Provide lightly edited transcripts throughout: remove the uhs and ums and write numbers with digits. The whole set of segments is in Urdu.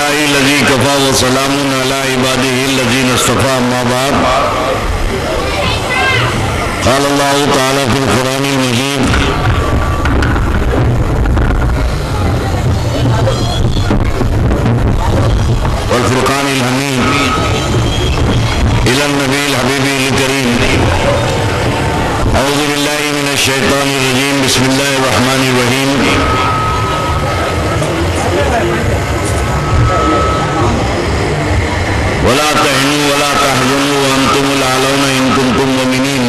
لله الذي كفى وسلام على عباده الذين اصطفى أما بعد قال الله تعالى في القرآن المجيد والفرقان الحميد إلى النبي الحبيب الكريم أعوذ بالله من الشيطان الرجيم بسم الله الرحمن الرحيم ولا تهنوا ولا تحزنوا وأنتم الأعلون إن كنتم مؤمنين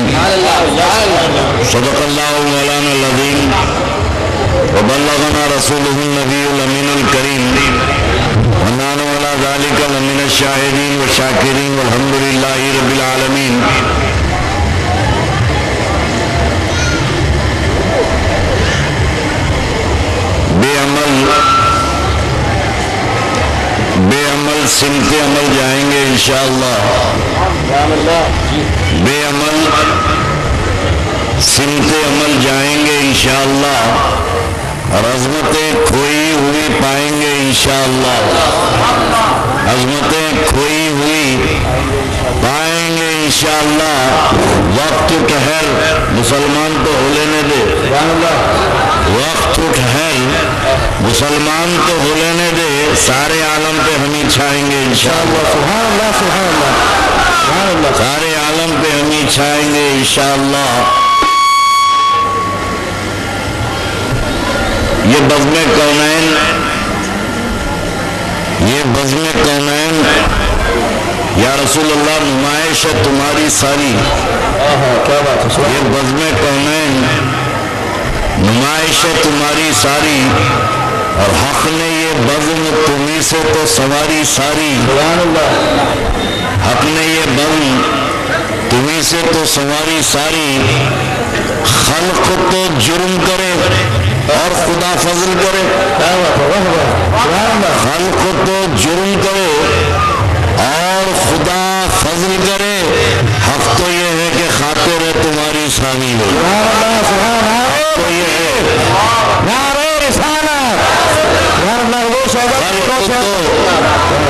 صدق الله مولانا العظيم وبلغنا رسوله النبي الأمين الكريم ونحن على ذلك لمن الشاهدين والشاكرين والحمد لله رب العالمين بے عمل سمت عمل جائیں گے انشاءاللہ بے عمل سمت عمل جائیں گے انشاءاللہ عظمتیں کھوئی ہوئی پائیں گے انشاءاللہ عظمتیں کھوئی ہوئی پائیں گے انشاءاللہ وقت ٹھہر مسلمان تو ہو لینے دے وقت ٹھہر مسلمان تو ہو لینے دے سارے عالم پہ ہم ہی چھائیں گے انشاءاللہ سبحان اللہ سبحان اللہ سارے عالم پہ ہم ہی چھائیں گے انشاءاللہ یہ بزم کونین یا رسول اللہ نمائش ہے تمہاری ساری یہ بزم کونین نمائش ہے تمہاری ساری اور حق نے یہ بزم تمہیں سے تو سواری ساری حق نے یہ بزم تمہیں سے تو سواری ساری خلق تو جرم کرے اور خدا فضل کرے خلق تو جرم کرے اور خدا فضل کرے حق تو یہ ہے کہ خاطر ہے تمہاری سامی ہو تو یہ ہے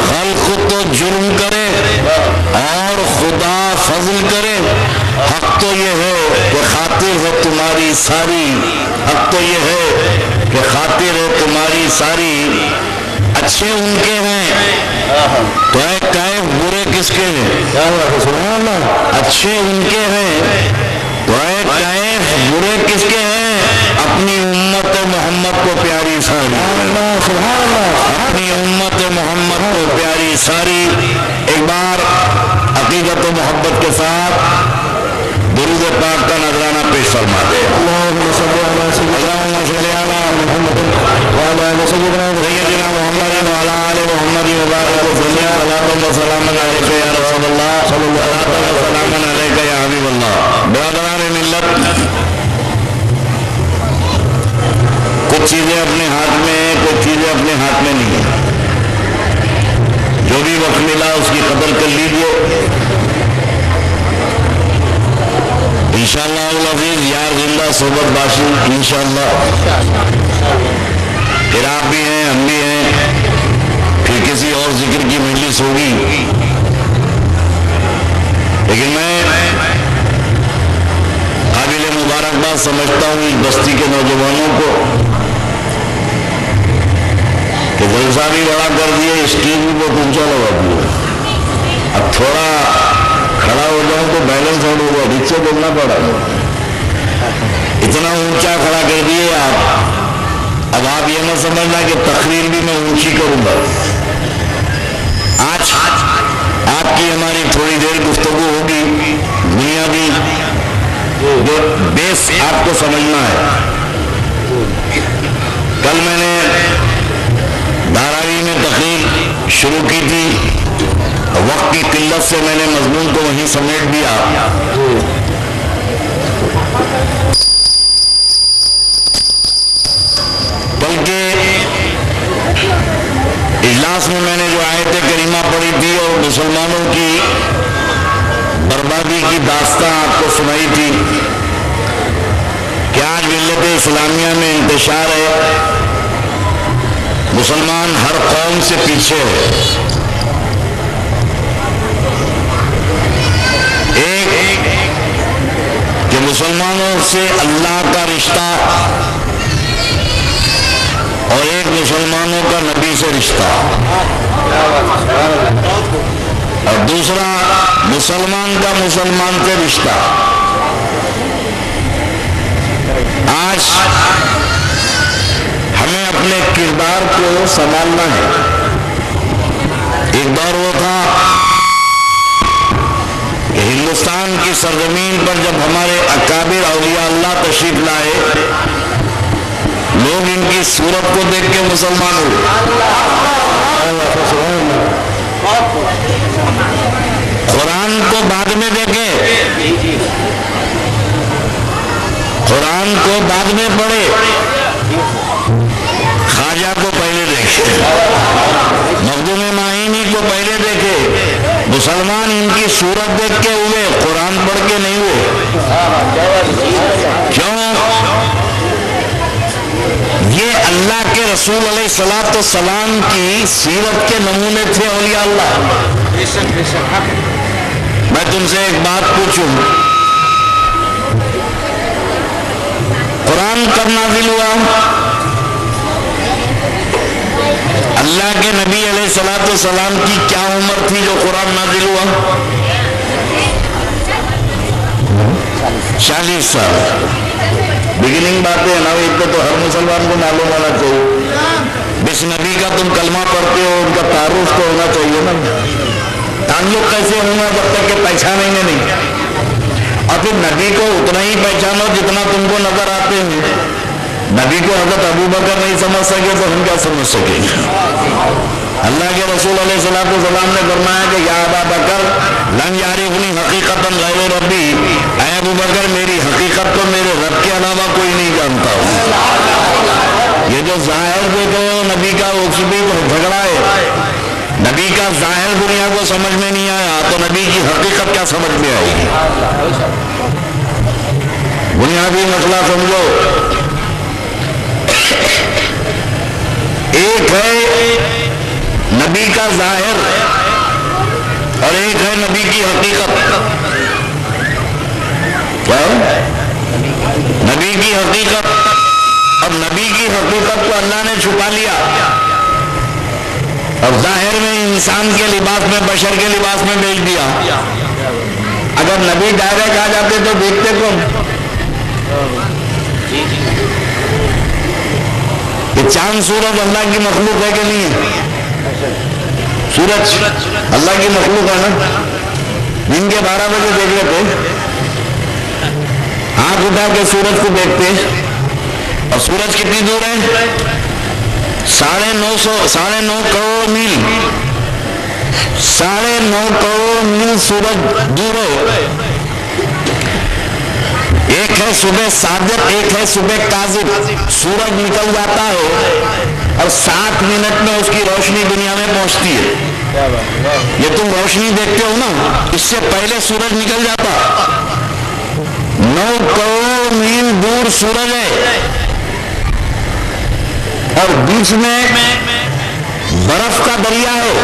خلق تو جرم کرے اور خدا فضل کرے حق تو یہ ہے کہ خاطر ہے تمہاری ساری حق تو یہ ہے کہ خاطر ہے تمہاری ساری اچھے ان کے ہیں تو اے کیف برے کس کے ہیں اچھے ان کے ہیں تو اے کیف برے کس کے ہیں اپنی امت محمد کو پیاری ساری اپنی امت محمد کو پیاری ساری ایک بار عقیدت و محبت کے ساتھ درود پاک کا نذرانہ پیش فرما دے اللہم صلی علی محمد وعلی آل سیدنا محمد وعلی آل محمد وبارک وسلم اللہم سلام علیک یا رسول اللہ سلام علیک یا حبیب اللہ برادران ملت کچھ چیزیں اپنے ہاتھ میں ہیں کچھ چیزیں اپنے ہاتھ میں نہیں ہیں جو بھی وقت ملا اس کی قدر کر لیجیے انشاءاللہ العزیز یار زندہ صحبت باشی انشاءاللہ پھر آپ بھی ہیں ہم بھی ہیں پھر کسی اور ذکر کی مجلس ہوگی لیکن میں قابل مبارکباد سمجھتا ہوں اس بستی کے نوجوانوں کو کہ جلسہ بھی بڑا کر دیے اسٹیج بھی بہت اونچا لگا دیا اب تھوڑا کھڑا ہو جاؤں تو بیلنس آؤٹ ہوگا ٹھیک سے بولنا پڑا اتنا اونچا کھڑا کر دیے آپ اب آپ یہ نہ سمجھنا کہ تقریر بھی میں اونچی کروں گا آج آپ کی ہماری تھوڑی دیر گفتگو ہوگی بنیادی بیس آپ کو سمجھنا ہے کل میں نے دھاراوی میں تقریر شروع کی تھی وقت کی قلت سے میں نے مضمون کو وہیں سمیٹ دیا بلکہ اجلاس میں میں نے جو آیت کریمہ پڑھی تھی اور مسلمانوں کی بربادی کی داستان آپ کو سنائی تھی کہ آج ملت اسلامیہ میں انتشار ہے مسلمان ہر قوم سے پیچھے ہے. ایک کہ مسلمانوں سے اللہ کا رشتہ اور ایک مسلمانوں کا نبی سے رشتہ، اور دوسرا مسلمان کا مسلمان سے رشتہ. آج ہمیں اپنے کردار کو سنبھالنا ہے. ایک دور وہ تھا کہ ہندوستان کی سرزمین پر جب ہمارے اکابر اولیاء اللہ تشریف لائے، لوگ ان کی صورت کو دیکھ کے مسلمان ہوئے. قرآن کو بعد میں دیکھے، قرآن کو بعد میں پڑھے، خواجہ کو پہلے دیکھے، مخدوم معینی کو پہلے دیکھے. مسلمان ان کی صورت دیکھ کے ہوئے، قرآن پڑھ کے نہیں ہوئے. کیوں؟ یہ اللہ کے رسول علیہ الصلوۃ والسلام کی سیرت کے نمونے تھے اولیاء اللہ. میں تم سے ایک بات پوچھوں، قرآن کب نازل ہوا؟ اللہ کے نبی علیہ الصلوۃ والسلام کی کیا عمر تھی جو قرآن نازل ہوا؟ 40 سال. بگننگ باتیں ہے نا، اتنے تو ہر مسلمان کو معلوم ہونا چاہیے. جس نبی کا تم کلمہ پڑھتے ہو ان کا تعارف تو ہونا چاہیے نا. تعلق کیسے ہونا جب تک کہ پہچانیں گے نہیں؟ اور پھر نبی کو اتنا ہی پہچانو جتنا تم کو نظر آتے ہیں. نبی کو حضرت ابو بکر نہیں سمجھ سکے تو ہم کیا سمجھ سکیں گے؟ اللہ کے رسول علیہ الصلوۃ والسلام نے فرمایا کہ یا ابا بکر لن یعرفنی حقیقتا غیر ربی، اے ابو بکر میری حقیقت تو میرے رب کے علاوہ کوئی نہیں جانتا ہوں. یہ جو ظاہر دیکھو نبی کا وہ بھی جھگڑا ہے. نبی کا ظاہر دنیا کو سمجھ میں نہیں آیا تو نبی کی حقیقت کیا سمجھ میں آئے گی؟ بنیادی مسئلہ سمجھو. ایک ہے نبی کا ظاہر اور ایک ہے نبی کی حقیقت. کیا نبی کی حقیقت؟ اور نبی کی حقیقت کو اللہ نے چھپا لیا اور ظاہر میں انسان کے لباس میں، بشر کے لباس میں بھیج دیا. اگر نبی ڈائریکٹ آ جاتے تو دیکھتے کون؟ یہ چاند سورج اللہ کی مخلوق ہے کہ نہیں ہے؟ سورج اللہ کی مخلوق ہے نا. دن کے 12 بجے دیکھ لیتے، آنکھ اٹھا کے سورج کو دیکھتے. اور سورج کتنی دور ہے؟ 9.5 کروڑ میل. 9.5 کروڑ میل سورج دور ہے. ایک ہے صبح صادق، ایک ہے صبح کاذب. سورج نکل جاتا ہے اور 7 منٹ میں اس کی روشنی دنیا میں پہنچتی ہے. یہ تم روشنی دیکھتے ہو نا، اس سے پہلے سورج نکل جاتا. 9 کروڑ میل دور سورج ہے اور بیچ میں برف کا دریا ہے.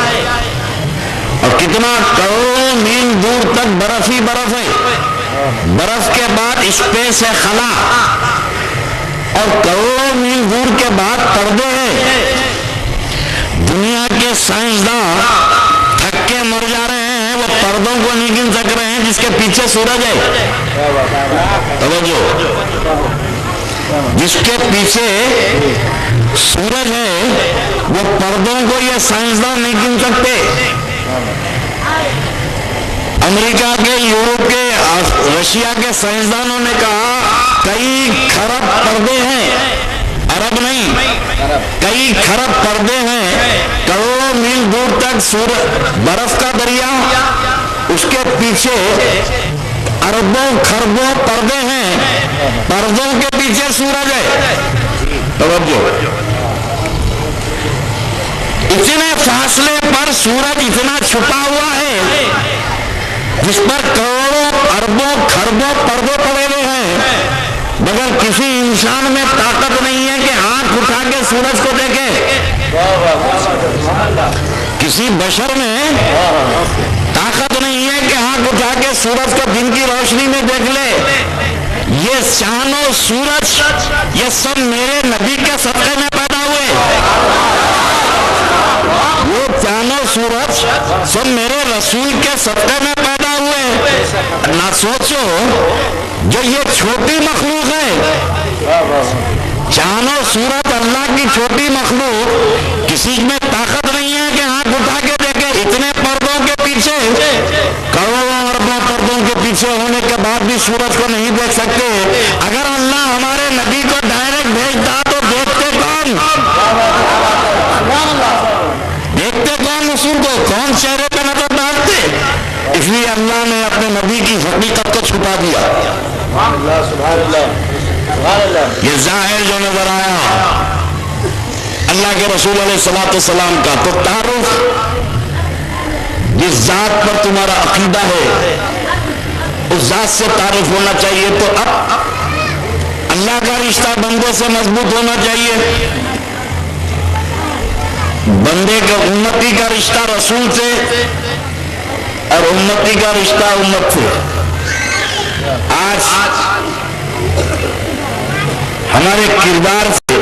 اور کتنا کروڑوں میل دور تک برف ہی برف ہے. برف کے بعد اسپیس ہے، خلا. اور کروڑوں میل دور کے بعد پردے ہیں. دنیا کے سائنسداں تھک کے مر جا رہے ہیں، وہ پردوں کو نہیں گن سک رہے ہیں جس کے پیچھے سورج ہے. توجہ، جس کے پیچھے سورج ہے وہ پردوں کو یہ سائنسداں نہیں گن سکتے. امریکہ کے، یورپ کے، رشیا کے سائنسدانوں نے کہا کئی کھرب پردے ہیں، ارب نہیں، کئی کھرب پردے ہیں. کروڑوں میل دور تک برف کا دریا، اس کے پیچھے اربوں کھربوں پردے ہیں. پردوں کے پیچھے سورج ہے. توجہ، اتنے فاصلے پر سورج اتنا چھپا ہوا ہے جس پر کروڑوں اربوں کھربوں پردے پڑے ہوئے ہیں، مگر کسی انسان میں طاقت نہیں ہے کہ ہاتھ اٹھا کے سورج کو دیکھے. کسی بشر میں طاقت نہیں ہے کہ آنکھ اٹھا کے سورج کو دن کی روشنی میں دیکھ لے. یہ چاند و سورج یہ سب میرے نبی کے صدقے میں پیدا ہوئے. وہ چاند و سورج سب میرے رسول کے صدقے میں پیدا ہوئے. نہ سوچو جو یہ چھوٹی مخلوق ہے، چاند و سورج اللہ کی چھوٹی مخلوق، کسی میں طاقت نہیں ہے کہ آنکھ اٹھا کے دیکھے. اتنے پردوں کے پیچھے، کروڑوں اربوں پردوں کے پیچھے ہونے کے بعد بھی سورج کو نہیں دیکھ سکتے. اگر اللہ ہمارے نبی کو ڈائریکٹ بھیجتا تو دیکھتے کون؟ دیکھتے کون رسول کو؟ کون چہرے پہ نظر ڈالتے؟ اس لیے اللہ نے اپنے نبی کی حقیقت کو چھپا دیا. یہ ظاہر جو نظر آیا اللہ کے رسول علیہ الصلوۃ والسلام کا، تو تعارف جس ذات پر تمہارا عقیدہ ہے اس ذات سے تعارف ہونا چاہیے. تو اب اللہ کا رشتہ بندے سے مضبوط ہونا چاہیے. بندے کا امتی کا رشتہ رسول سے اور امتی کا رشتہ امت سے. آج ہمارے کردار سے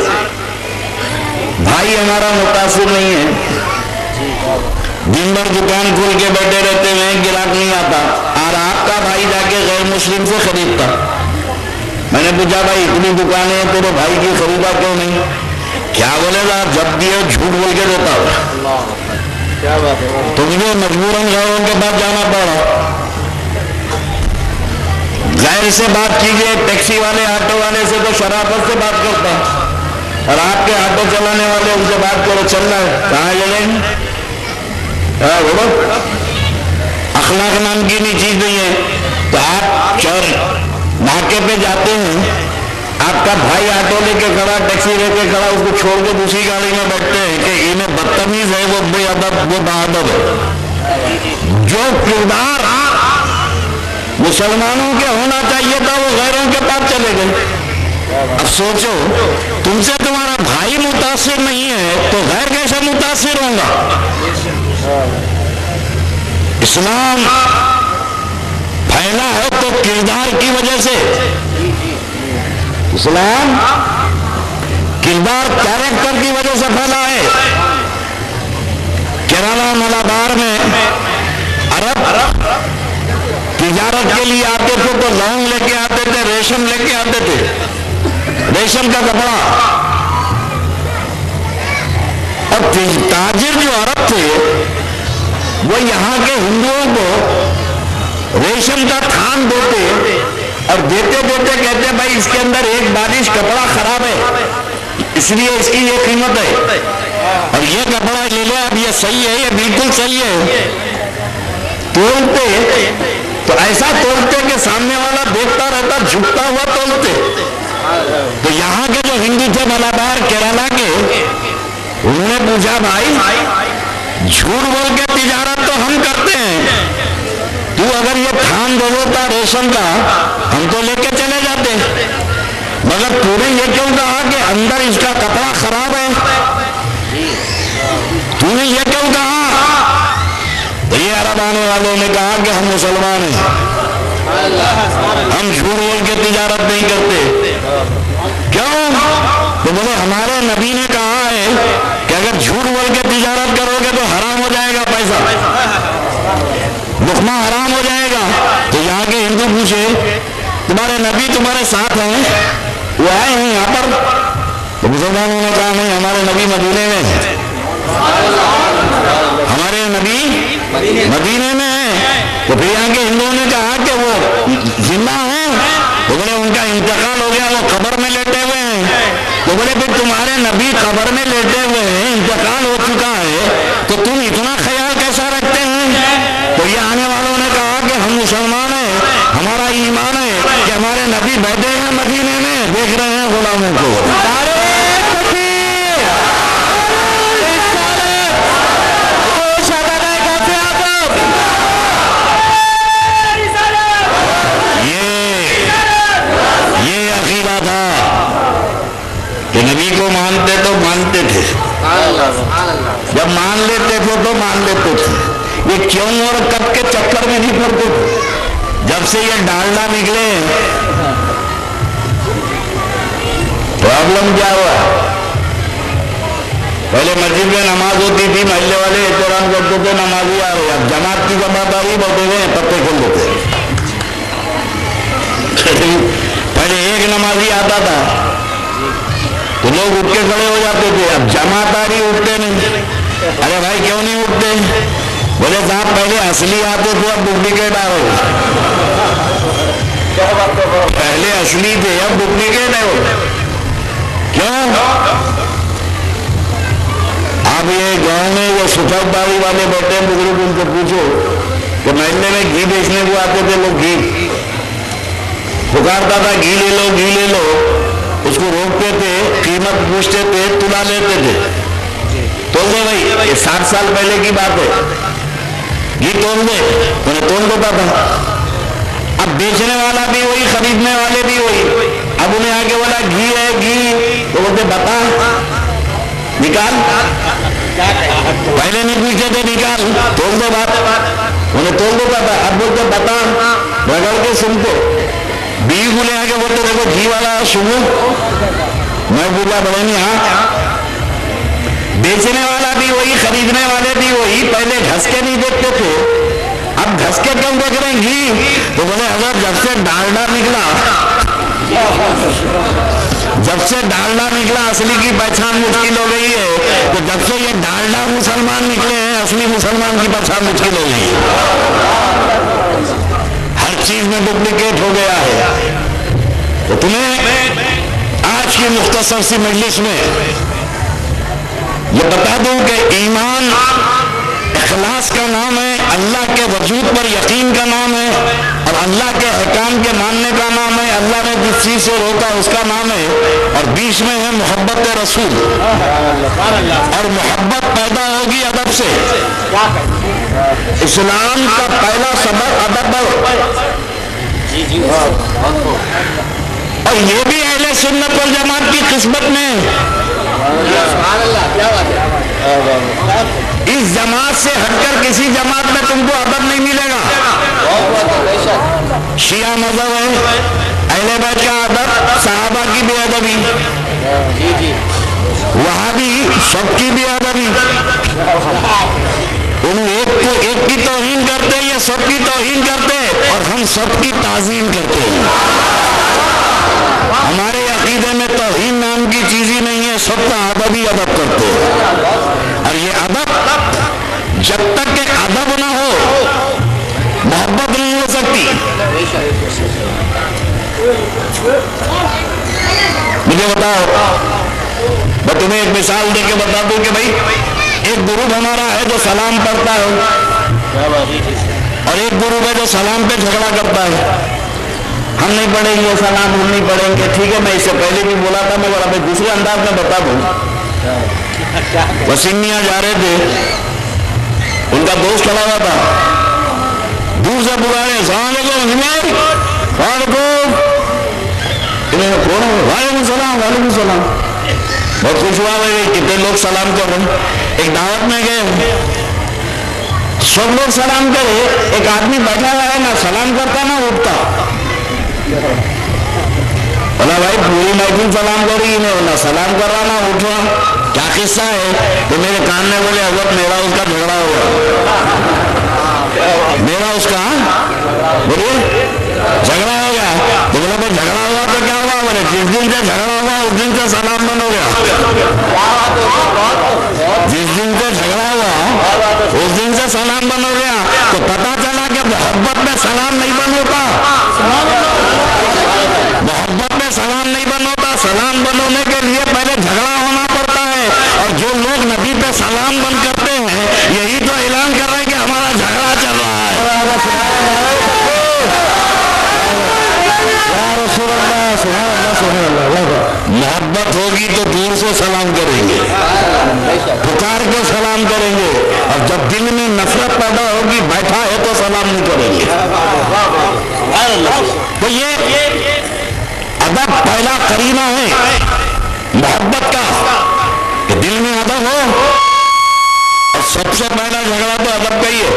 بھائی ہمارا متاثر نہیں ہے. دن بھر دکان کھول کے بیٹھے رہتے ہیں، گراہک نہیں آتا، اور آپ کا بھائی جا کے غیر مسلم سے خریدتا. میں نے پوچھا بھائی اتنی دکانیں ہیں تیرے بھائی کی خریدا کیوں نہیں؟ کیا بولے گا؟ جب بھی ہے جھوٹ بول کے دیتا ہو. تو مجھے مجبوراً غیروں کے پاس جانا پڑا. غیر سے بات کیجیے، ٹیکسی والے آٹو والے سے تو شرافت سے بات کرتا، اور آپ کے آٹو چلانے والے ان سے بات کرو چلنا ہے کہاں لے لیں گے؟ اخلاق نام کی نہیں چیز نہیں ہے. تو آپ چور ناکے پہ جاتے ہیں، آپ کا بھائی آٹو لے کے کھڑا، ٹیکسی لے کے کھڑا، اس کو چھوڑ کے دوسری گاڑی میں بیٹھتے ہیں کہ انہیں بدتمیز ہے، وہ بے ادب، وہ باادب ہے. جو کردار مسلمانوں کے ہونا چاہیے تھا وہ غیروں کے پاس چلے گئے. اب سوچو تم سے تمہارا بھائی متاثر نہیں ہے تو غیر کیسے متاثر ہوگا؟ اسلام پھیلا ہے تو کردار کی وجہ سے. اسلام کردار کیریکٹر کی وجہ سے پھیلا ہے. کیرالہ ملابار میں عرب تجارت کے لیے آتے تھے تو لونگ لے کے آتے تھے، ریشم لے کے آتے تھے، ریشم کا کپڑا. اور تاجر جو عرب تھے وہ یہاں کے ہندوؤں کو ریشم کا تھان دیتے، اور دیتے دیتے کہتے بھائی اس کے اندر ایک بالش کپڑا خراب ہے اس لیے اس کی یہ قیمت ہے، اور یہ کپڑا لے لے، اب یہ صحیح ہے، یہ بالکل صحیح ہے. تولتے تو ایسا تولتے کہ سامنے والا دیکھتا رہتا، جھکتا ہوا تولتے. تو یہاں کے جو ہندو تھے ملابار کیرالہ کے، انہوں نے پوچھا بھائی جھوٹ بول کے تجارت تو ہم کرتے ہیں، تو اگر یہ تھان دے دیتا ریشم کا ہم تو لے کے چلے جاتے، مگر تو نے یہ کیوں کہا کہ اندر اس کا کپڑا خراب ہے؟ تو نے یہ کیوں کہا؟ تو یہ عرب آنے والوں نے کہا کہ ہم مسلمان ہیں، ہم جھوٹ بول کے تجارت نہیں کرتے. کیوں؟ تو بولے ہمارے نبی نے کہا ہے کہ اگر جھوٹ بول کے تجارت کرو گے تو حرام ہو جائے گا، پیسہ لقمہ حرام ہو جائے گا. تو یہاں کے ہندو پوچھے تمہارے نبی تمہارے ساتھ ہیں؟ وہ آئے ہیں یہاں پر؟ تو مسلمانوں نے کہا نہیں، ہمارے نبی مدینے میں ہیں، ہمارے نبی مدینے میں ہیں. تو پھر یہاں کے ہندوؤں نے کہا کہ وہ زندہ ہیں؟ تو بولے ان کا انتقال ہو گیا، وہ قبر میں لیٹے ہوئے ہیں. تو بولے پھر تمہارے نبی قبر میں لیٹے ہوئے ہیں، انتقال ہو چکا ہے، تو تم اتنا خیال کیسا رکھتے ہیں؟ تو یہ آنے والوں نے کہا کہ ہم مسلمان ہیں، ہمارا ایمان ہے کہ ہمارے نبی بیٹھے ہیں مدینے میں، دیکھ رہے ہیں غلاموں کو. یہ عقیدہ تھا کہ نبی کو مانتے تو مانتے جب مان لیتے تھے تو مان لیتے تھے، یہ کیوں اور کب کے چکر میں نہیں پڑتے تھے۔ جب سے یہ ڈالڈا نکلے پرابلم کیا ہوا؟ پہلے مسجد میں نماز ہوتی تھی، محلے والے احترام کرتے تھے، نمازی آ رہے، اب جماعت کی جماعت آ رہی، بڑھتے ہوئے پتے کھول دیتے۔ پہلے ایک نمازی آتا تھا تو لوگ اٹھ کے کھڑے ہو جاتے تھے، اب جماعت آ رہی اٹھتے نہیں۔ ارے بھائی کیوں نہیں اٹھتے؟ بولے صاحب پہلے اصلی آتے تھے، اب ڈپلیکیٹ آ رہے۔ پہلے اصلی تھے، اب ڈپلیکیٹ ہے۔ کیوں؟ اب یہ گاؤں میں وہ سفید داڑھی والے بیٹھے ہیں بزرگ، ان کو پوچھو کہ محلے میں گھی بیچنے کو آتے تھے لوگ، گھی پکارتا تھا، گھی لے لو گھی لے لو، اس کو روکتے تھے، قیمت پوچھتے تھے، تلا لیتے تھے۔ تول دے بھائی، یہ 60 سال پہلے کی بات ہے، گھی تول دے، انہیں تول دیتا تھا۔ اب بیچنے والا بھی وہی، خریدنے والے بھی وہی۔ اب انہیں آگے بولا گھی ہے گھی، تو بولتے بتا، نکال۔ پہلے نہیں پوچھتے تھے، نکال، تول دے بات، انہیں تول دیتا تھا۔ اب بولتے بتا، رگڑ کے سنتے۔ بیوی کو لے آگے بولتے دیکھو گھی والا سنو، میں بولا بڑے نہیں، ہاں۔ بیچنے والا بھی وہی، خریدنے والے بھی وہی۔ پہلے گھس کے نہیں دیکھتے تھے، اب گھس کے کیوں دیکھ رہے ہیں گھی؟ تو بولے حضرت جب سے ڈالڈا نکلا، جب سے ڈالڈا نکلا اصلی کی پہچان مشکل ہو گئی ہے۔ تو جب سے یہ ڈالڈا مسلمان نکلے ہیں، اصلی مسلمان کی پہچان مشکل ہو گئی ہے۔ ہر چیز میں ڈپلیکیٹ ہو گیا ہے۔ تو تمہیں آج کی مختصر سی مجلس میں یہ بتا دوں کہ ایمان اخلاص کا نام ہے، اللہ کے وجود پر یقین کا نام ہے، اور اللہ کے احکام کے ماننے کا نام ہے، اللہ نے جس چیز سے روکا اس کا نام ہے، اور بیچ میں ہے محبت رسول۔ اور محبت پیدا ہوگی ادب سے۔ اسلام کا پہلا سبق ادب ہے، اور یہ بھی اہل سنت والجماعت کی قسمت میں۔ اس جماعت سے ہٹ کر کسی جماعت میں تم کو ادب نہیں ملے گا۔ شیعہ مذہب ہے، اہل بیت کا ادب، صحابہ کی بے ادبی، وہابی سب کی بے ادبی، ان ایک کی توہین کرتے ہیں، یہ سب کی توہین کرتے ہیں، اور ہم سب کی تعظیم کرتے ہیں۔ ہمارے عقیدے میں توہین نام کی چیز ہی نہیں ہے، سب کا ادب ہی ادب کرتے ہیں۔ اور یہ ادب جب تک کہ ادب نہ ہو محبت نہیں ہو سکتی۔ مجھے بتاؤ، میں تمہیں ایک مثال دے کے بتا دوں کہ بھائی ایک گروپ ہمارا ہے جو سلام پڑھتا ہے، اور ایک گروپ ہے جو سلام پہ جھگڑا کرتا ہے۔ ہم نہیں پڑھیں گے سلام، ہم نہیں پڑھیں گے، ٹھیک ہے، میں اس سے پہلے بھی بولا تھا، میں ذرا دوسرے انداز میں بتا دوں۔ وسیمیاں جا رہے تھے، ان کا دوست کھڑا ہوا تھا، دور سے پکارے السلام علیکم، وعلیکم السلام، وعلیکم السلام۔ بہت خوش ہوا بھائی کتنے لوگ سلام کر رہے ہیں۔ ایک دعوت میں گئے، سب لوگ سلام کرے، ایک آدمی بیٹھا ہوا ہے، نہ سلام کرتا نہ اٹھتا۔ بولا بھائی پوری محفل سلام کر رہی ہے، نہ سلام کر رہا نہ اٹھ رہا، کیا قصہ ہے؟ تو میرے کان میں بولے حضرت میرا اس کا جھگڑا ہوا، میرا اس کا بولیے جھگڑا ہو گیا۔ تو بولا بھائی جھگڑا ہوا تو کیا ہوا؟ بولے جس دن سے جھگڑا ہوا اس دن سے سلام بند ہو گیا۔ جس دن سے جھگڑا ہوا اس دن سے سلام بند ہو گیا۔ تو پتا چلا کہ محبت میں سلام نہیں بند ہوتا، محبت میں سلام نہیں بند ہوتا۔ سلام بند ہونے کے لیے پہلے جھگڑا ہونا پڑتا ہے، اور جو لوگ نبی پہ سلام بند کرتے ہیں یہی تو اعلان کر رہے ہیں کہ ہمارا جھگڑا چل رہا ہے۔ محبت ہوگی تو دور سے سلام کریں گے، پکار کے سلام کریں گے، اور جب دل میں نفرت پیدا ہوگی بیٹھا ہے تو سلام نہیں کریں گے۔ تو یہ ادب پہلا قرینہ ہے محبت کا، کہ دل میں ادب ہو سب سے پہلا جھگڑا تو ادب کا ہی ہے.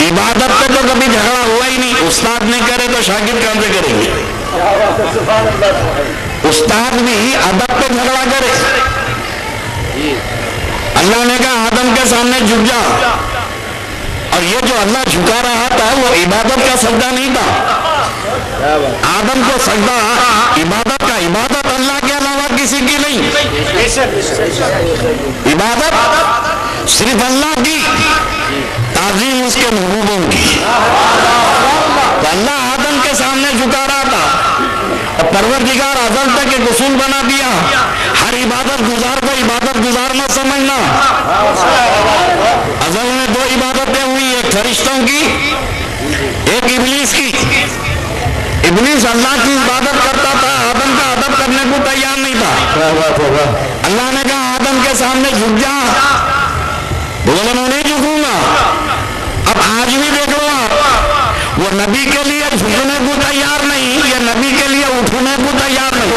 عبادت پہ تو کبھی جھگڑا ہوا ہی نہیں. استاد نہیں کرے تو شاگرد کہاں سے کریں گے؟ استاد بھی ادب پہ جھگڑا کرے. اللہ نے کہا آدم کے سامنے جھک جا, اور یہ جو اللہ جھکا رہا تھا وہ عبادت کا سجدہ نہیں تھا. آدم کو سجدہ عبادت کا, عبادت اللہ کے علاوہ کسی کی نہیں, عبادت صرف اللہ کی, تعظیم اس کے محبوبوں کی. تو اللہ آدم کے سامنے جھکا رہا تھا, اور پروردگار ازل تک ایک اصول بنا دیا, ہر عبادت گزار کو عبادت گزار نہ سمجھنا. ازل میں دو عبادتیں ہوئی, ایک فرشتوں کی, ایک ابلیس کی. ابلیس اللہ کی عبادت کرتا تھا, آدم کا ادب کرنے کو تیار نہیں تھا. اللہ نے کہا آدم کے سامنے جھک جا, بولا میں نہیں جھکوں گا. اب آج بھی دیکھ لو آپ, وہ نبی کے لیے جھکنے کو تیار نہیں, یہ نبی کے لیے اٹھنے کو تیار نہیں.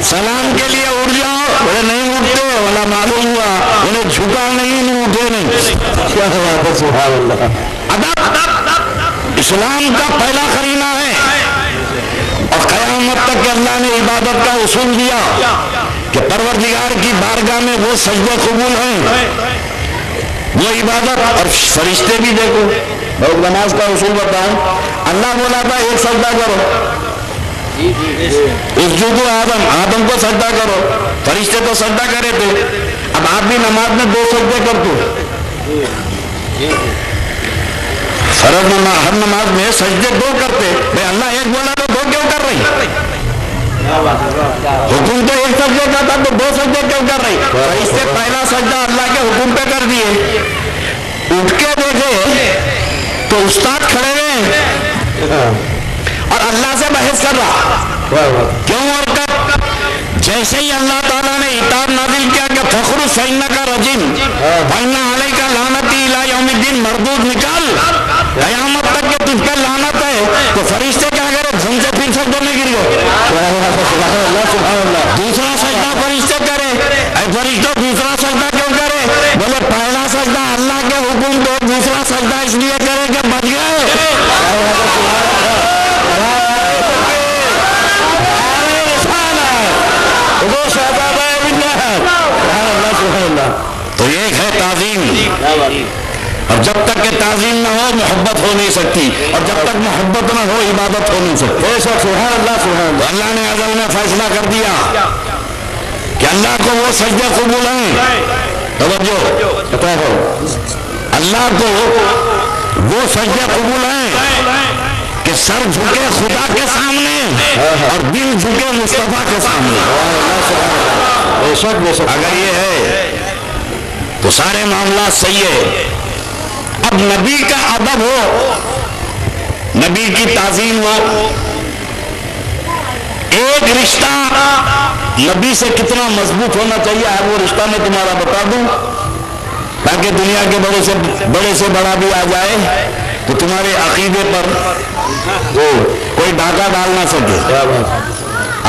سلام کے لیے اٹھ جاؤ, بولے نہیں اٹھتے, بولا معلوم ہوا انہیں جھکا نہیں, اٹھے نہیں. کیا بات ہے, سبحان اللہ. ادب اسلام کا پہلا قرینہ ہے, اور قیامت تک اللہ نے عبادت کا اصول دیا کہ پروردگار کی بارگاہ میں وہ سجدے قبول ہیں, وہ عبادت. اور فرشتے بھی دیکھو, میں نماز کا اصول بتاؤں, اللہ بولا تھا ایک سجدہ کرو, اسجدوا آدم, آدم کو سجدہ کرو. فرشتے تو سجدہ کرے تھے, اب آپ بھی نماز میں دو سجدے کرتے. فرض ہر نماز میں سجدے دو کرتے, بھائی اللہ ایک بولا تو دو کیوں کر رہی؟ حکم تو ایک سجدے کا تھا تو دو سجدے کیوں کر رہی؟ اس سے پہلا سجدہ اللہ کے حکم پہ کر دیے. اٹھ کے دیکھے تو استاد کھڑے ہوئے اور اللہ سے بحث کر رہا, کیوں اور کب؟ جیسے ہی اللہ تعالیٰ نے اطاعت نازل کیا کہ فخر فإنک رجیم فإن علیک لعنتی الی یوم الدین, مردود نکال, قیامت تک کہ تجھ پہ لعنت ہے. تو فرشتے کیا کرے, جن سے پھر سجدوں میں گر گئے. دوسرا سجدہ فرشتے کرے, اے فرشتوں دوسرا سجدہ کیوں کرے؟ بولے پہلا سجدہ اللہ کے حکم دو, دوسرا سجدہ اس لیے کرے کہ بچ گئے. تو ایک ہے تعظیم, اور جب تک کہ تعظیم نہ ہو محبت ہو نہیں سکتی, اور جب تک محبت نہ ہو عبادت ہو نہیں سکتی. سبحان اللہ, سبحان اللہ. اللہ نے ازل میں فیصلہ کر دیا کہ اللہ کو وہ سجدے قبول ہیں. توجہ, اللہ کو وہ سجدے قبول ہیں کہ سر جھکے خدا کے سامنے اور دل جھکے مصطفیٰ کے سامنے. اگر یہ ہے تو سارے معاملات صحیح ہے. اب نبی کا ادب ہو, نبی کی تعظیم ہو. ایک رشتہ نبی سے کتنا مضبوط ہونا چاہیے, وہ رشتہ میں تمہارا بتا دوں تاکہ دنیا کے بڑے سے بڑا بھی آ جائے تو تمہارے عقیدے پر کوئی ڈاکہ ڈال نہ سکے.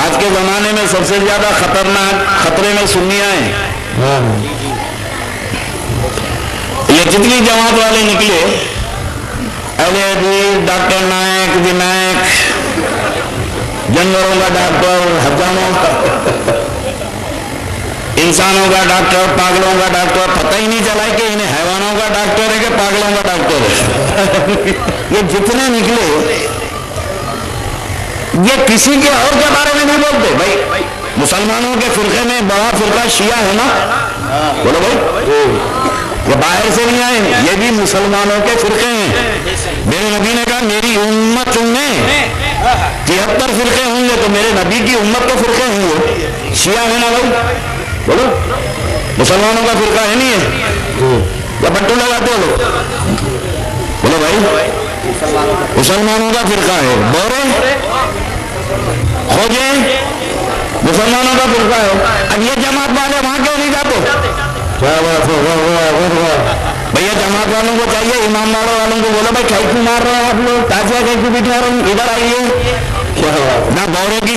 آج کے زمانے میں سب سے زیادہ خطرے میں سنیاں ہیں. یہ جتنی جماعت والے نکلے, اہل حدیث, ڈاکٹر نائک, ونائک, جانوروں کا ڈاکٹر, حجاموں کا, انسانوں کا ڈاکٹر, پاگلوں کا ڈاکٹر, پتہ ہی نہیں چلا کہ انہیں حیوانوں کا ڈاکٹر ہے کہ پاگلوں کا ڈاکٹر ہے. یہ جتنے نکلے یہ کسی کے اور کے بارے میں نہیں بولتے. بھائی مسلمانوں کے فرقے میں بڑا فرقہ شیعہ ہے نا, بولو بھائی, وہ باہر سے نہیں آئے, یہ بھی مسلمانوں کے فرقے ہیں. میرے نبی نے کہا میری امت میں 73 فرقے ہوں گے, تو میرے نبی کی امت کے فرقے ہوں گے. شیعہ ہے نا بھائی, بولو مسلمانوں کا فرقہ ہے نہیں ہے, یا بٹو لگاتے ہو لوگ, بولو بھائی مسلمانوں کا فرقہ ہے. بورے خوجے مسلمانوں کا فرقہ ہے. اب یہ جماعت والے وہاں کیوں نہیں جاتے؟ بھیا جماعت والوں کو چاہیے, امام والوں کو بولو بھائی کھائی کیوں مار رہے ہیں آپ لوگ, تازیہ کھائی کیوں بٹھا رہے ہیں, ادھر آئیے. نہ بورے کے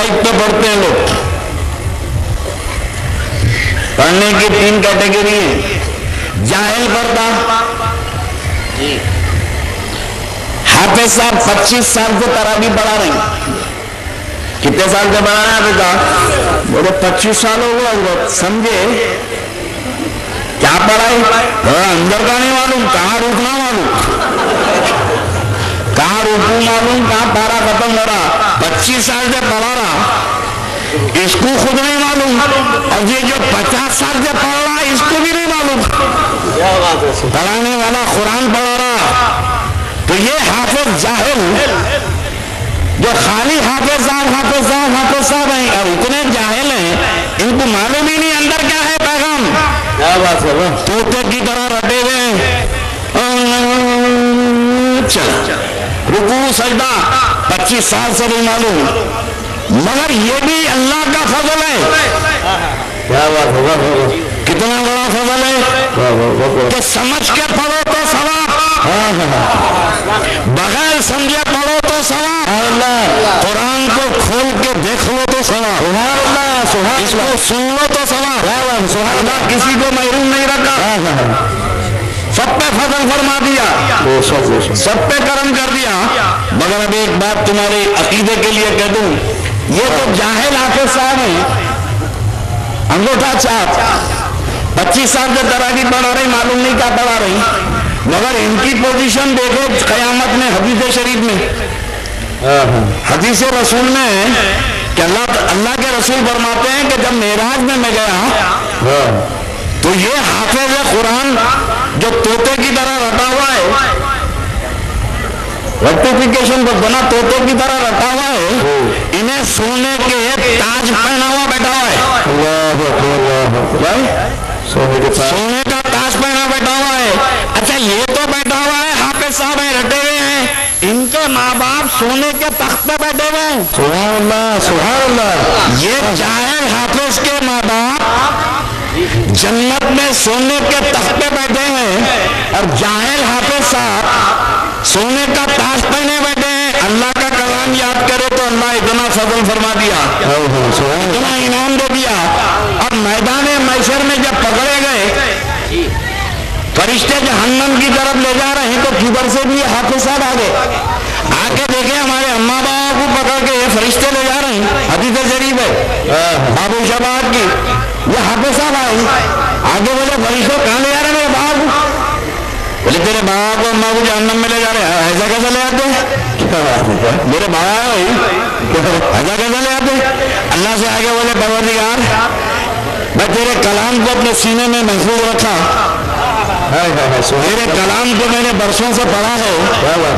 ٹائپ پہ پڑھتے ہیں لوگ. پڑھنے کی 3 کیٹیگری ہے. جاہل پڑھتا, حافظ صاحب 25 سال سے تراویح پڑھا رہے ہیں. کتنے سال سے پڑھا رہے ہیں بیٹا؟ بولے 25 سال ہو گیا حضرت. سمجھے کیا پڑھائی؟ اندر کا نہیں معلوم, کہاں رکنا معلوم, کہاں رکو معلوم, کہاں پارا ختم ہو رہا. 25 سال سے پڑھا رہا, اس کو خود نہیں معلوم, اور یہ جو 50 سال سے پڑھ رہا اس کو بھی نہیں معلوم. پڑھانے والا قرآن پڑھا رہا, تو یہ حافظ جاہل جو خالی حافظ صاحب حافظ صاحب حافظ صاحب ہیں اور اتنے جاہل ہیں, ان کو معلوم ہی نہیں اندر کیا ہے پیغام. کیا بات ہے, طوطے کی طرح رٹے ہوئے رکوع سجدہ 25 سال سے نہیں معلوم. مگر یہ بھی اللہ کا فضل ہے. کیا بات ہے, کتنا بڑا فضل ہے کہ سمجھ کے پڑھو تو ثواب, بغیر سمجھے پڑھو تو ثواب. قرآن کو کھول کے دیکھ لو تو ثواب, اس کو سن لو تو ثواب. اللہ کسی کو محروم نہیں رکھا, سب پہ فضل فرما دیا, سب پہ کرم کر دیا. مگر اب ایک بات تمہارے عقیدے کے لیے کہہ دوں, یہ تو جاہل حافظ صاحب ہیں, انگوٹھا چھاپ 25 سال سے تراویح پڑھا رہی, معلوم نہیں کیا پڑھا رہی. مگر ان کی پوزیشن دیکھو قیامت میں حدیث شریف میں, حدیث رسول میں کہ اللہ کے رسول فرماتے ہیں کہ جب معراج میں میں گیا تو یہ حافظ قرآن جو طوطے کی طرح رٹا ہوا ہے, ریکٹیفیکیشن کو بنا طوطے کی طرح رٹا ہوا ہے, انہیں سونے کے تاج پہنا ہوا بیٹھا ہوا ہے, سونے کا تاج پہنا بیٹھا ہوا ہے. اچھا یہ تو بیٹھا ہوا ہے, حافظ صاحب ہیں رٹے ہوئے ہیں, ان کے ماں باپ سونے کے تخت پہ بیٹھے ہوئے ہیں. سبحان اللہ سبحان اللہ. یہ جاہل حافظ کے ماں باپ جنت میں سونے کے تخت پہ بیٹھے ہیں, اور جاہل حافظ صاحب سونے کا تاج پہنے بیٹھے ہیں. اللہ کا کلام یاد کرے تو اللہ اتنا فضل فرما دیا, اتنا انعام دے دیا. اور میدان محشر میں جب پکڑے گئے, فرشتے جہنم کی طرف لے جا رہے ہیں, تو کدھر سے بھی حافظ صاحب آ کے دیکھے ہمارے اماں باپ کو پکڑ کے یہ فرشتے لے جا رہے ہیں. حدیث شریف ہے بابو شباب کی, یہ حافظ صاحب آئے آگے بولے فرشتے کہاں لے جا رہے ہیں میرے باپ کو؟ بولے تیرے باپ کو اماں کو جہنم میں لے جا رہے ہیں. ایسا کیسے لے آتے ہیں میرے باپ, ایسا کیسے لے آتے ہیں؟ اللہ سے آگے بولے پروردگار میں تیرے کلام کو اپنے سینے میں محفوظ رکھا, میرے کلام کو میں نے برسوں سے پڑھا ہے,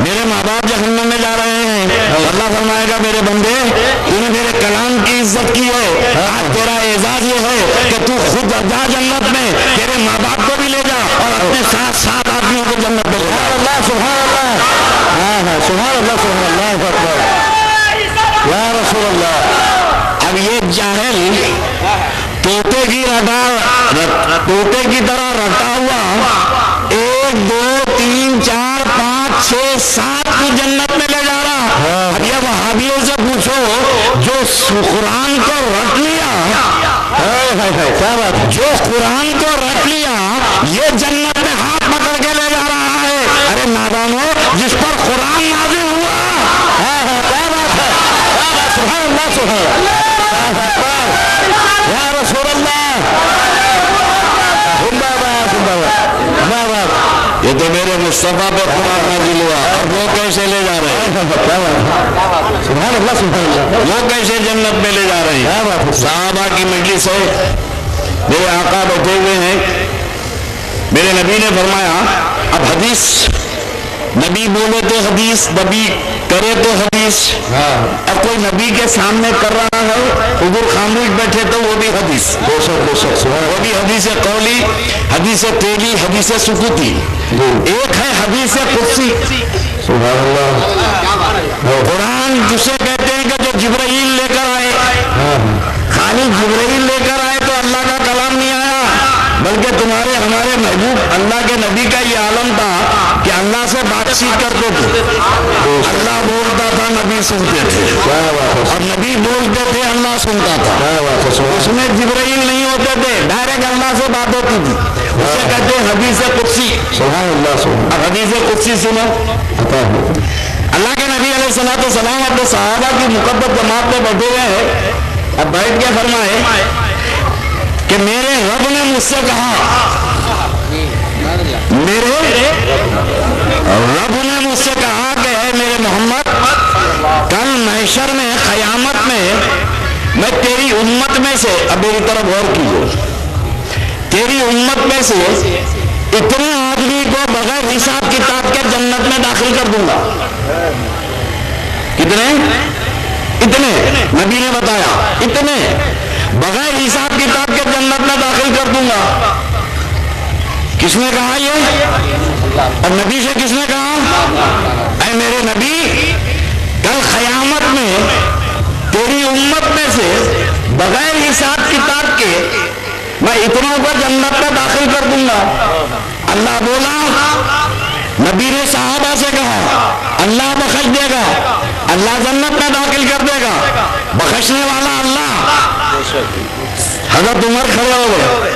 میرے ماں باپ جہنم میں جا رہے ہیں. اللہ فرمائے گا میرے بندے تو نے میرے کلام کی عزت کی ہے, آج تیرا اعزاز یہ ہے کہ تو خود جا جنت میں, تیرے ماں باپ کو بھی لے جا اور اپنے ساتھ 7 آدمیوں کو جنت میں لے جا. اللہ سبحان اللہ سبحان اللہ سبحان اللہ یا رسول اللہ. اب یہ جاہل طوطے کی طرح رٹا ہوا 1 2 3 4 5 6 7 کو جنت میں لے جا رہا. اب یہ وہابیوں سے پوچھو جو قرآن کو رٹ لیا, جو قرآن کو رٹ لیا یہ جنت میں ہاتھ پکڑ کے لے جا رہا ہے. ارے نادانو, جس پر قرآن نازل ہوا, کیا بات ہے, سبحان اللہ سبحان اللہ یا رسول اللہ. یہ تو میرے مصطفیٰ پہ قرآن نازل ہوا, اور وہ کیسے لے جا رہے ہیں, سبحان اللہ سبحان اللہ, وہ کیسے جنت میں لے جا رہے ہیں. صحابہ کی مجلس ہے, میرے آقا بیٹھے ہوئے ہیں, میرے نبی نے فرمایا, اب حدیث نبی بولے تو حدیث, نبی کرے تو حدیث. اب کوئی نبی کے سامنے کر رہا ہے, حضور خاموش بیٹھے تو وہ بھی حدیث, وہ بھی حدیث قولی, حدیث تیلی, حدیث سکوتی. ایک ہے حدیث قدسی, سبحان اللہ, قرآن جسے کہتے ہیں کہ جو جبرائیل لے کر آئے, خالی جبرائیل لے کر آئے تو اللہ کا کلام نہیں آیا, بلکہ تمہارے ہمارے محبوب اللہ کے نبی کا یہ عالم تھا کہ اللہ سے بات چیت کرتے تھے, اللہ بولتا تھا نبی سنتے تھے اور نبی بولتے تھے اللہ سنتا تھا. اس میں جبرائیل نہیں ہوتے تھے, ڈائریکٹ اللہ سے بات ہوتی تھی. اسے کہتے ہیں حدیث قدسی. اب حدیث قدسی سنو. اللہ کے نبی علیہ السلام اپنے صحابہ کی مقدس جماعت میں بیٹھے ہوئے ہیں. اب بیٹھ کے فرمائے کہ میرے رب نے مجھ سے کہا, میرے رب نے مجھ سے کہا کہ اے میرے محمد, کل محشر میں قیامت میں تیری امت میں سے, اب میری طرف غور کیجیے, تیری امت میں سے اتنے آدمی کو بغیر حساب کتاب کے جنت میں داخل کر دوں گا. کتنے؟ اتنے. نبی نے بتایا اتنے, بغیر حساب کتاب کے جنت میں داخل کر دوں گا. کس نے کہا یہ؟ اور نبی سے کس نے کہا اے میرے نبی, کل قیامت میں تیری امت میں سے بغیر حساب کتاب کے میں اتنوں کو جنت میں داخل کر دوں گا. اللہ بولا, نبی نے صحابہ سے کہا اللہ بخش دے گا, اللہ جنت میں داخل کر دے گا, بخشنے والا اللہ. حضرت عمر کھڑے ہو گئے,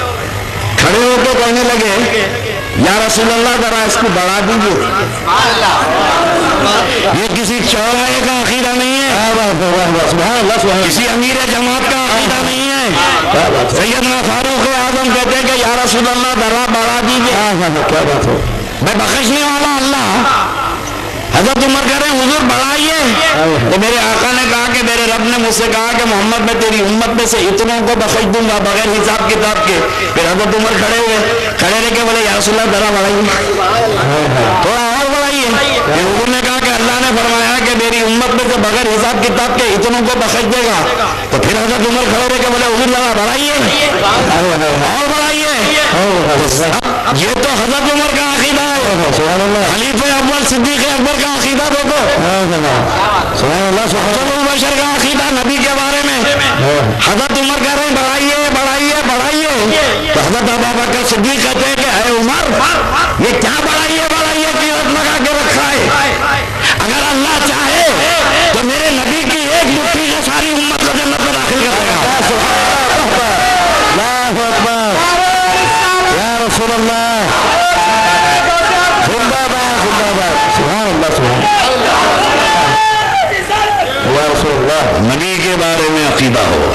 کھڑے ہو کے کہنے لگے یا رسول اللہ ذرا اس کو بڑھا دیجیے. یہ کسی چوراہے کا عقیدہ نہیں ہے, کسی امیر جماعت کا عقیدہ نہیں ہے. سیدنا فاروق اعظم کہتے ہیں کہ یا رسول اللہ ذرا بڑھا دیجیے, میں بخشنے والا اللہ. حضرت عمر کہہ رہے ہیں حضور بڑھائیے. تو میرے آقا نے کہا کہ میرے رب نے مجھ سے کہا کہ محمد میں تیری امت میں سے اتنوں کو بخش دوں گا بغیر حساب کتاب کے. پھر حضرت عمر کھڑے ہوئے, کھڑے رہ کے بولے یا رسول اللہ ذرا بڑھائیے, تھوڑا اور بڑھائیے. حضور نے کہا کہ اللہ نے فرمایا کہ میری امت میں سے بغیر حساب کتاب کے اتنوں کو بخش دے گا. تو پھر حضرت عمر کھڑے رہ کے بولے حضور ذرا بڑھائیے, اور بڑھائیے. یہ تو حضرت عمر کا عقیدہ ہے. خلیفہ اول صدیق اکبر کا عقیدہ دیکھو, بشر کا عقیدہ نبی کے بارے میں. حضرت عمر کہہ رہے ہیں بڑھائیے بڑھائیے بڑھائیے. تو حضرت ابوبکر صدیق کہتے ہیں کہ اے عمر یہ کیا بڑھائیے بڑھائیے کی رت لگا کے رکھا ہے. اگر اللہ چاہے تو میرے نبی کی ایک مٹھی سے ساری امت کو جنت میں داخل کر دے گا. یا رسول اللہ نبی کے بارے میں عقیدہ ہو.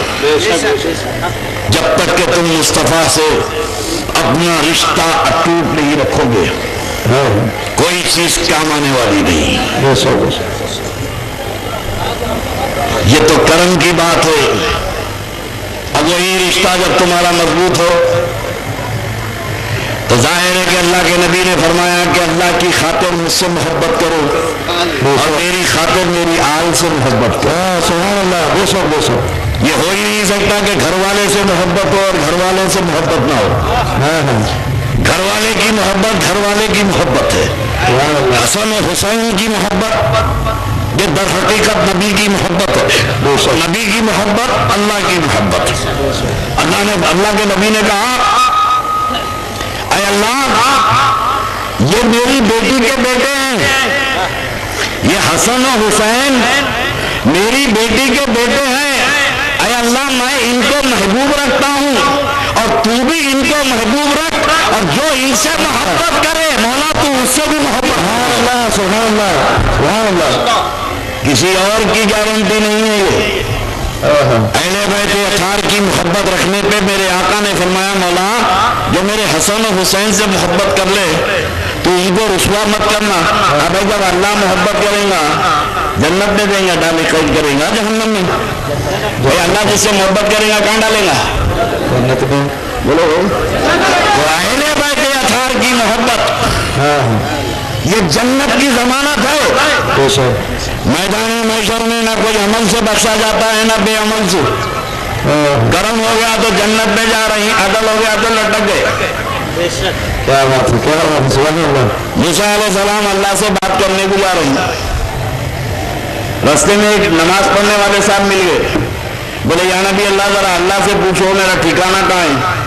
جب تک کہ تم مصطفیٰ سے اپنا رشتہ اٹوٹ نہیں رکھو گے کوئی چیز کام آنے والی نہیں. یہ تو کرم کی بات ہے. اب وہی رشتہ جب تمہارا مضبوط ہو تو ظاہر ہے کہ اللہ کے نبی نے فرمایا کہ اللہ کی خاطر مجھ سے محبت کرو اور میری خاطر میری آل سے محبت کرو. سبحان اللہ. بے شک بے شک. یہ ہو ہی نہیں سکتا کہ گھر والے سے محبت ہو اور گھر والوں سے محبت نہ ہو. گھر والے کی محبت گھر والے کی محبت ہے. حسن و حسین کی محبت یہ در حقیقت نبی کی محبت ہے. نبی کی محبت اللہ کی محبت. اللہ کے نبی نے کہا اے اللہ یہ میری بیٹی کے بیٹے ہیں, یہ حسن و حسین میری بیٹی کے بیٹے ہیں. اے اللہ میں ان کو محبوب رکھتا ہوں اور تو بھی ان کو محبوب رکھ, اور جو ان سے محبت کرے مولا تو اس سے بھی محبت. سبحان اللہ سبحان اللہ. کسی اور کی گارنٹی نہیں ہے. یہ اہل بیت اطہار کی محبت رکھنے پہ میرے آقا نے فرمایا مولا جو میرے حسن و حسین سے محبت کر لے تو ان کو رسوا مت کرنا. اب جب اللہ محبت کرے گا جنت میں دیں گا, ڈالے قید کرے گا جہنم میں. بھائی اللہ جس سے محبت کرے گا کہاں ڈالے گا جنت میں. بولو تو اہل بیت اطہار کی محبت یہ جنت کی ضمانت ہے. میدان محشر میں نہ کوئی عمل سے بخشا جاتا ہے نہ بے عمل سے. کرم ہو گیا تو جنت میں جا رہی, عدل ہو گیا تو لٹک گئے. کیا بات ہے, کیا بات ہے. موسیٰ علیہ السلام اللہ سے بات کرنے کو جا رہے ہیں, راستے میں ایک نماز پڑھنے والے صاحب مل گئے. بولے یا نبی اللہ ذرا اللہ سے پوچھو میرا ٹھکانہ کہاں ہے.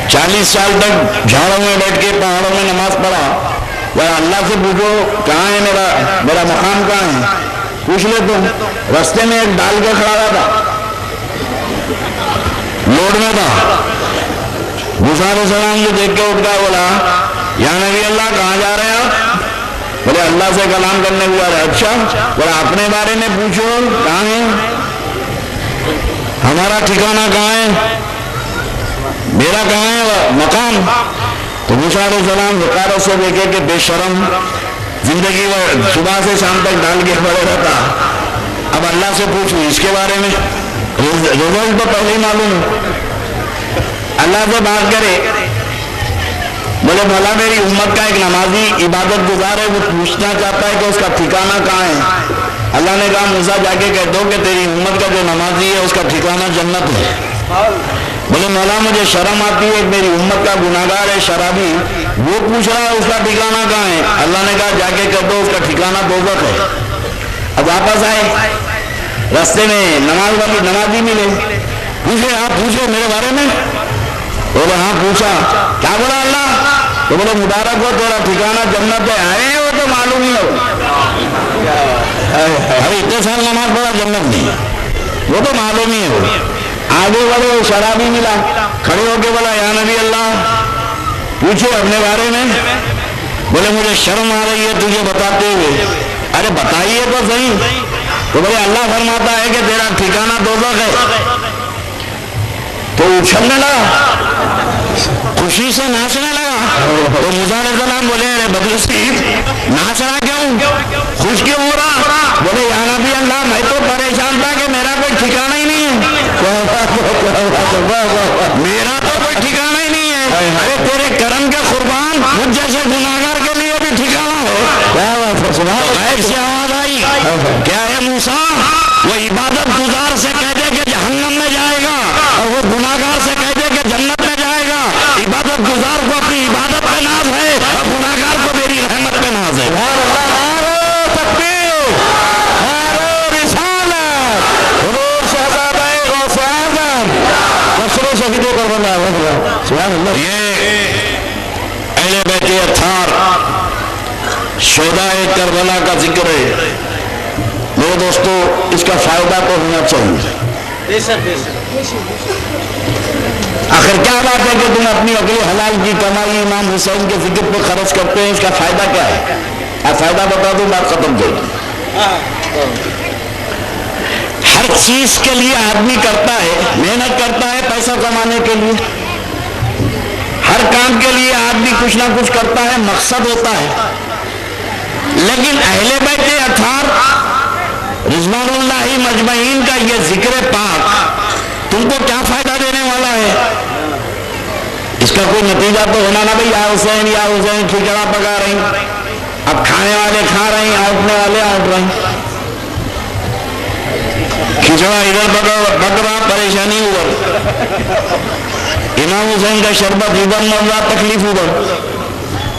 40 سال تک جھاڑوں میں بیٹھ کے پہاڑوں میں نماز پڑھا, وہ اللہ سے پوچھو کہاں ہے میرا مقام کہاں ہے، پوچھ لے تم. رستے میں ایک ڈال کے کھڑا رہا تھا، لوڈ میں تھا. موسیٰ علیہ السلام کو دیکھ کے اٹھ گیا، بولا یا نبی اللہ کہاں جا رہے ہیں آپ؟ بولے اللہ سے کلام کرنے کو جا رہے. اچھا، بولا اپنے بارے میں پوچھو کہاں ہے، ہمارا ٹھکانہ کہاں ہے، میرا کہاں ہے مقام. تو موسیٰ علیہ السلام حقارت سے دیکھے کہ بے شرم، زندگی میں صبح سے شام تک ڈال کے پڑے رہتا، اب اللہ سے پوچھوں اس کے بارے میں، رزلٹ تو پہلے ہی معلوم ہے. اللہ سے بات کرے، بولے مولا میری امت کا ایک نمازی عبادت گزار ہے، وہ پوچھنا چاہتا ہے کہ اس کا ٹھکانہ کہاں ہے. اللہ نے کہا موسیٰ جا کے کہہ دو کہ تیری امت کا جو نمازی ہے اس کا ٹھکانہ جنت ہے. بولے مولا مجھے شرم آتی ہے، میری امت کا گناہگار ہے شرابی، وہ پوچھ رہا ہے اس کا ٹھکانہ کہاں ہے. اللہ نے کہا جا کے کہہ دو اس کا ٹھکانہ دوزخ ہے. اب واپس آئے، رستے میں نمازی ملے، پوچھے آپ پوچھے میرے بارے میں؟ بولے ہاں پوچھا. کیا بولا اللہ؟ تو بولے مبارک ہو تیرا ٹھکانہ جنت ہے. ارے وہ تو معلوم ہی ہو، ارے اتنے سال نماز پڑھا جنت نہیں، وہ تو معلوم ہی ہو. آگے بڑھے، شرابی ملا، کھڑے ہو کے بولا یا نبی اللہ پوچھو اپنے بارے میں. بولے مجھے شرم آ رہی ہے تجھے بتاتے ہوئے. ارے بتائیے تو صحیح. تو بولے اللہ فرماتا ہے کہ تیرا ٹھکانہ دوزخ ہے. تو اچھلنے لگا، خوشی سے ناچنے لگا. تو موسیٰ علیہ السلام بولے ارے بدنصیب ناچ رہا کیوں، خوش کیوں ہو رہا؟ بولے یا نبی اللہ میں تو پریشان تھا کہ میرا کوئی ٹھکانہ ہی نہیں ہے، میرا تو کوئی ٹھکانہ ہی نہیں ہے. ارے تیرے کرم کے قربان مجھ جیسے گناہگار کے لیے بھی ٹھکانہ ہو. غیب سے آواز آئی، کیا ہے موسیٰ؟ وہ عبادت گزار سے کہہ دے کہ جہنم میں جائے گا، اور وہ گناہگار سے کہہ دے کہ جنت میں جائے گا. عبادت گزار کو اپنی عبادت پہ ناز ہے، اور گناہگار کو میری رحمت پہ ناز ہے. یہ اہل بیت اطہار شہدائے کربلا کا ذکر ہے. میرے دوستو اس کا فائدہ تو ہونا چاہیے. آخر کیا بات ہے کہ تم اپنی اگلی حلال کی کمائی امام حسین کے ذکر پہ خرچ کرتے ہیں، اس کا فائدہ کیا ہے؟ فائدہ بتا دوں بات ختم کر دوں. ہر چیز کے لیے آدمی کرتا ہے، محنت کرتا ہے پیسہ کمانے کے لیے. ہر کام کے لیے آدمی کچھ نہ کچھ کرتا ہے، مقصد ہوتا ہے. لیکن اہل بیت اطہار رضوان اللہ مجمعین کا یہ ذکر پاک تم کو کیا فائدہ دینے والا ہے؟ اس کا کوئی نتیجہ تو ہونا نا بھائی یا حسین کھچڑا پکا رہی، اب کھانے والے کھا رہے ہیں، آؤٹنے والے آؤٹ رہے ہیں. کھچڑا ادھر پک رہا، پریشانی ادھر، امام حسین کا شربت ادھر مل رہا، تکلیف ادھر.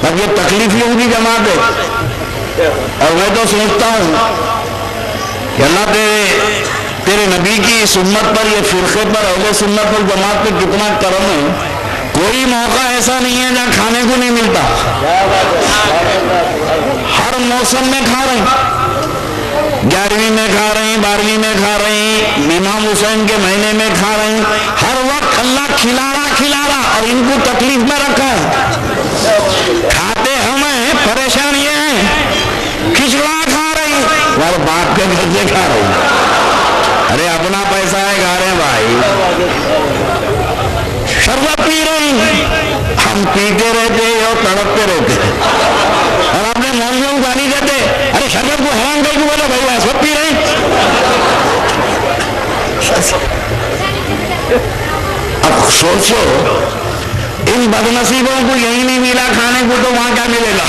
اب یہ تکلیفیوں کی جماعت ہے. اور میں تو سمجھتا ہوں کہ اللہ تیرے نبی کی اس امت پر، یہ فرقے پر، اہل سنت پر، جماعت پہ کتنا کرم ہے. کوئی موقع ایسا نہیں ہے جہاں کھانے کو نہیں ملتا. ہر موسم میں کھا رہے ہیں، 11ویں میں کھا رہے ہیں، 12ویں میں کھا رہے ہیں، امام حسین کے مہینے میں کھا رہے ہیں. ہر وقت اللہ کھلا رہا اور ان کو تکلیف میں رکھا ہے. کھاتے ہمیں، پریشان یہ ہیں، کھچڑا کھا رہے ہیں اور باپ کے گھر سے کھا رہے ہیں. ارے اپنا پیسہ ہے، کھا رہے ہیں بھائی. شربت پی رہے ہیں، ہم پیتے رہتے اور تڑپتے رہتے، اور اپنے مولویوں کو گالی دیتے. ارے شربت کو حرام کر کے بولے بھائی سب پی رہے ہیں. اب سوچو ان بد نصیبوں کو یہی نہیں ملا کھانے کو تو وہاں کیا ملے گا؟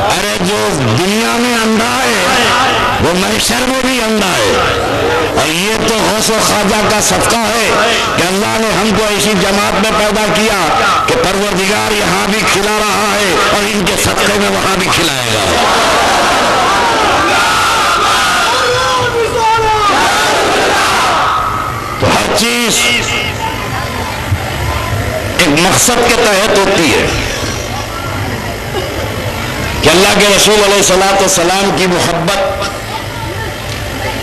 ارے جو دنیا میں اندھا ہے وہ محشر میں بھی اندھا ہے. اور یہ تو غوث و خواجہ کا صدقہ ہے کہ اللہ نے ہم کو ایسی جماعت میں پیدا کیا کہ پروردگار یہاں بھی کھلا رہا ہے اور ان کے صدقے میں وہاں بھی کھلائے گا. تو ہر چیز ایک مقصد کے تحت ہوتی ہے. کہ اللہ کے رسول علیہ الصلوۃ والسلام کی محبت،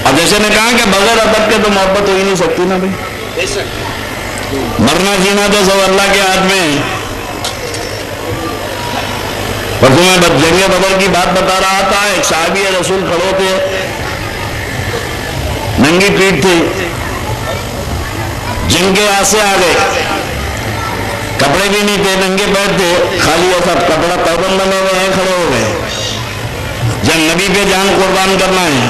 اور جیسے نے کہا کہ بغیر ادب کے تو محبت ہو ہی نہیں سکتی نا بھائی، مرنا جینا تو سب اللہ کے ہاتھ میں ہے۔ اور تمہیں جنگ بدر کی بات بتا رہا تھا، ایک صحابی رسول کھڑے تھے، ننگی پیٹ تھی، جنگ کے آسے آ گئے، کپڑے بھی نہیں تھے، ننگے پیر تھے، خالی ایسا کپڑا پابند بنے ہوئے ہیں، کھڑے ہو گئے، جب نبی پہ جان قربان کرنا ہے،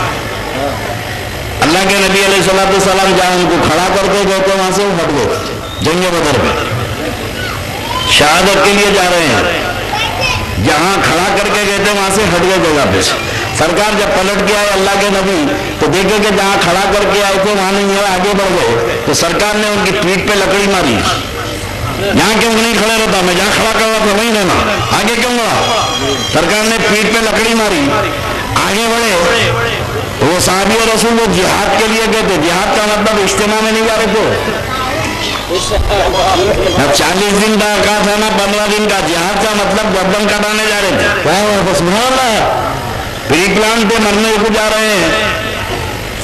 اللہ کے نبی علیہ الصلوۃ والسلام جہاں ان کو کھڑا کر کے گئے تھے وہاں سے ہٹ گئے، جنگ بدر پہ شہادت کے لیے جا رہے ہیں، جہاں کھڑا کر کے گئے تھے وہاں سے ہٹ گئے جگہ پہ۔ سرکار جب پلٹ کے آئے اللہ کے نبی تو دیکھے کہ جہاں کھڑا کر کے آئے تھے وہاں نہیں ہے، آگے بڑھ گئے، تو سرکار نے ان کی پیٹھ پہ لکڑی ماری، یہاں کیوں نہیں کھڑے رہتا، میں جہاں کھڑا کر رہا تھا وہیں رہنا، آگے کیوں بڑھا؟ سرکار نے پیٹھ پہ لکڑی ماری، آگے بڑھے، تو وہ صحابی اور رسول وہ جہاد کے لیے گئے تھے، جہاد کا مطلب اجتماع میں نہیں جا رہے تھے، نہ 40 دن کا تھا نہ 15 دن کا، جہاد کا مطلب گردن کٹانے جا رہے تھے، سبحان اللہ، پری پلان پہ مرنے کو جا رہے ہیں۔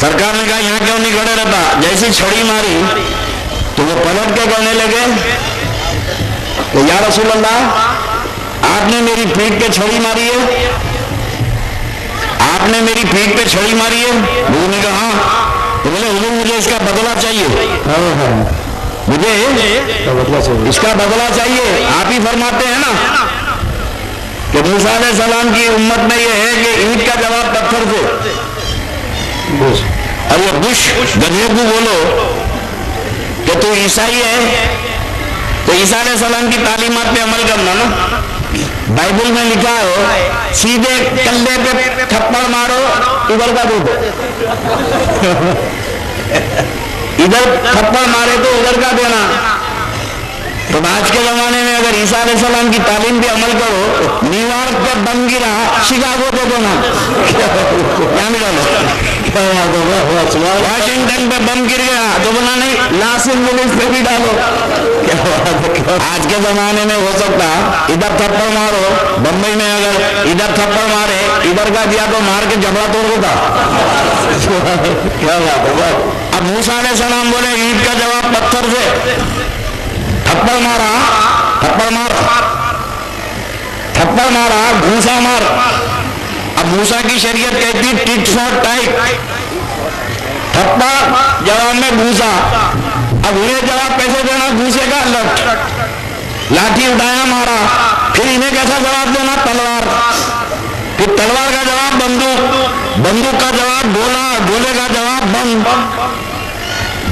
سرکار نے کہا یہاں کیوں نہیں کھڑے رہتا، جیسی چھڑی ماری تو وہ پلٹ کے کہنے لگے کہ یا رسول اللہ آپ نے میری پیٹھ پہ چھڑی ماری ہے، آپ نے میری پیٹھ پہ چھڑی ماری ہے، حضور نے کہا ہاں، تو بولے حضور مجھے اس کا بدلہ چاہیے، مجھے اس کا بدلہ چاہیے۔ آپ ہی فرماتے ہیں نا کہ موسیٰ علیہ السلام کی امت میں یہ ہے کہ اینٹ کا جواب پتھر سے، اور یہ بش گدھے کو بولو کہ تو عیسائی ہے تو عیسیٰ علیہ السلام کی تعلیمات پہ عمل کرنا نا۔ بائبل میں لکھا ہے سیدھے کندھے پہ تھپڑ مارو ادھر کا دو، ادھر تھپڑ مارے تو ادھر کا دینا۔ تو آج کے زمانے میں اگر عیسیٰ علیہ السلام کی تعلیم پہ عمل کرو، نیو یارک پہ بم گرا شکاگو پہ دینا، کیا ملا واشنگٹن پہ بم گر گیا تو بنا نہیں لاس اینجلس پہ بھی ڈالو۔ آج کے زمانے میں ہو سکتا ادھر تھپڑ مارو، بمبئی میں اگر ادھر تھپڑ مارے ادھر کا دیا تو مار کے جبڑا توڑ دیتا۔ اب موسیٰ علیہ السلام بولے عید کا جواب پتھر سے، تھپڑ مارا، تھپڑ مارا، تھپڑ مارا، گھوسا مار۔ اب موسیٰ کی شریعت کہتی ٹٹ فار ٹائٹ، تھپڑ جواب میں گھوسا، اب انہیں جواب کیسے دینا؟ گھوسے کا لٹ، لاٹھی اٹھایا مارا، پھر انہیں کیسا جواب دینا؟ تلوار، پھر تلوار کا جواب بندوق، بندوق کا جواب گولا، گولے کا جواب بم۔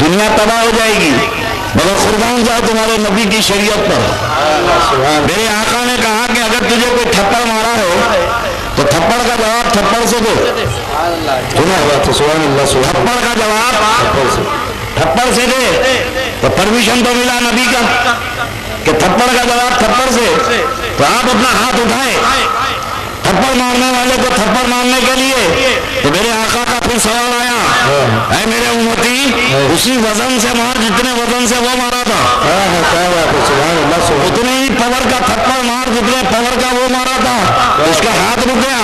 دنیا تباہ ہو جائے گی مگر قربان جاؤ تمہارے نبی کی شریعت پر۔ میرے آقا نے کہا کہ اگر تجھے کوئی تھپڑ مارا ہے تو تھپڑ کا جواب تھپڑ سے دو، تھپڑ کا جواب تھپڑ سے دے۔ تو پرمیشن تو ملا نبی کا کہ تھپڑ کا جواب تھپڑ سے، تو آپ اپنا ہاتھ اٹھائے تھپڑ مارنے والے کو تھپڑ مارنے کے لیے، تو میرے آقا کا پھر سوال آیا اے میرے امتی اسی وزن سے مار جتنے وزن سے وہ مارا تھا، اتنے ہی پاور کا تھپڑ مار جتنے پاور کا وہ مارا تھا۔ اس کا ہاتھ رک گیا،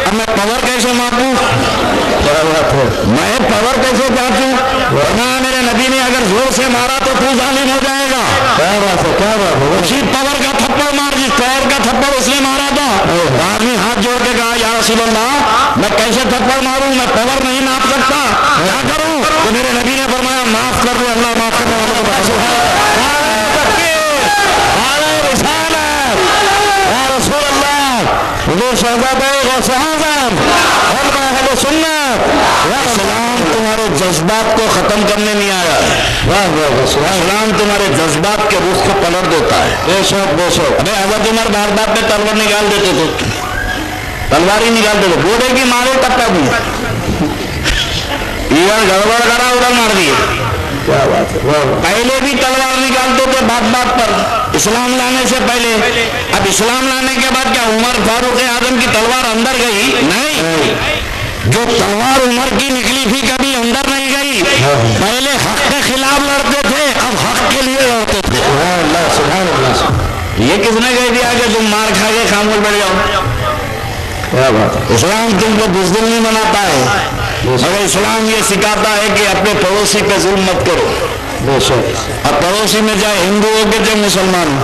اب میں پاور کیسے ماروں، میں پاور کیسے جانچوں؟ میرے نبی نے اگر زور سے مارا تو تو ظالم ہو جائے گا، اسی پاور کا تھپڑ مار جس پاور کا تھپڑ اس نے مارا تھا۔ آدمی ہاتھ جوڑ کے کہا یا رسول اللہ میں کیسے تھپڑ ماروں، میں پاور نہیں ناپ سکتا، کیا کروں؟ تو میرے نبی نے فرمایا معاف کر دو، اللہ معاف کر اسلام تمہارے جذبات کو ختم کرنے نہیں آیا، اسلام تمہارے جذبات کے رخ کو پلٹ دیتا ہے۔ بے شک بے شک، ابھی حضرت عمر بار بار میں تلوار نکال دیتے تھے، تلوار ہی نکالتے تھے، گھوڑے کی مارے ٹپا دی، ادھر گڑبڑ کرا ادھر مار دیے۔ پہلے بھی تلوار نکالتے تھے بات بات پر، اسلام لانے سے پہلے۔ اب اسلام لانے کے بعد کیا عمر فاروق اعظم کی تلوار اندر گئی؟ نہیں، جو تلوار عمر کی نکلی تھی کبھی اندر نہیں گئی۔ پہلے حق کے خلاف لڑتے تھے، اب حق کے لیے لڑتے تھے۔ یہ کس نے کہہ دیا کہ تم مار کھا کے خاموش بیٹھ جاؤ؟ اسلام تم کو بزدل نہیں بناتا ہے، مگر اسلام یہ سکھاتا ہے کہ اپنے پڑوسی پہ ظلم مت کرو. اب پڑوسی میں چاہے ہندو ہو کے چاہے مسلمان ہو،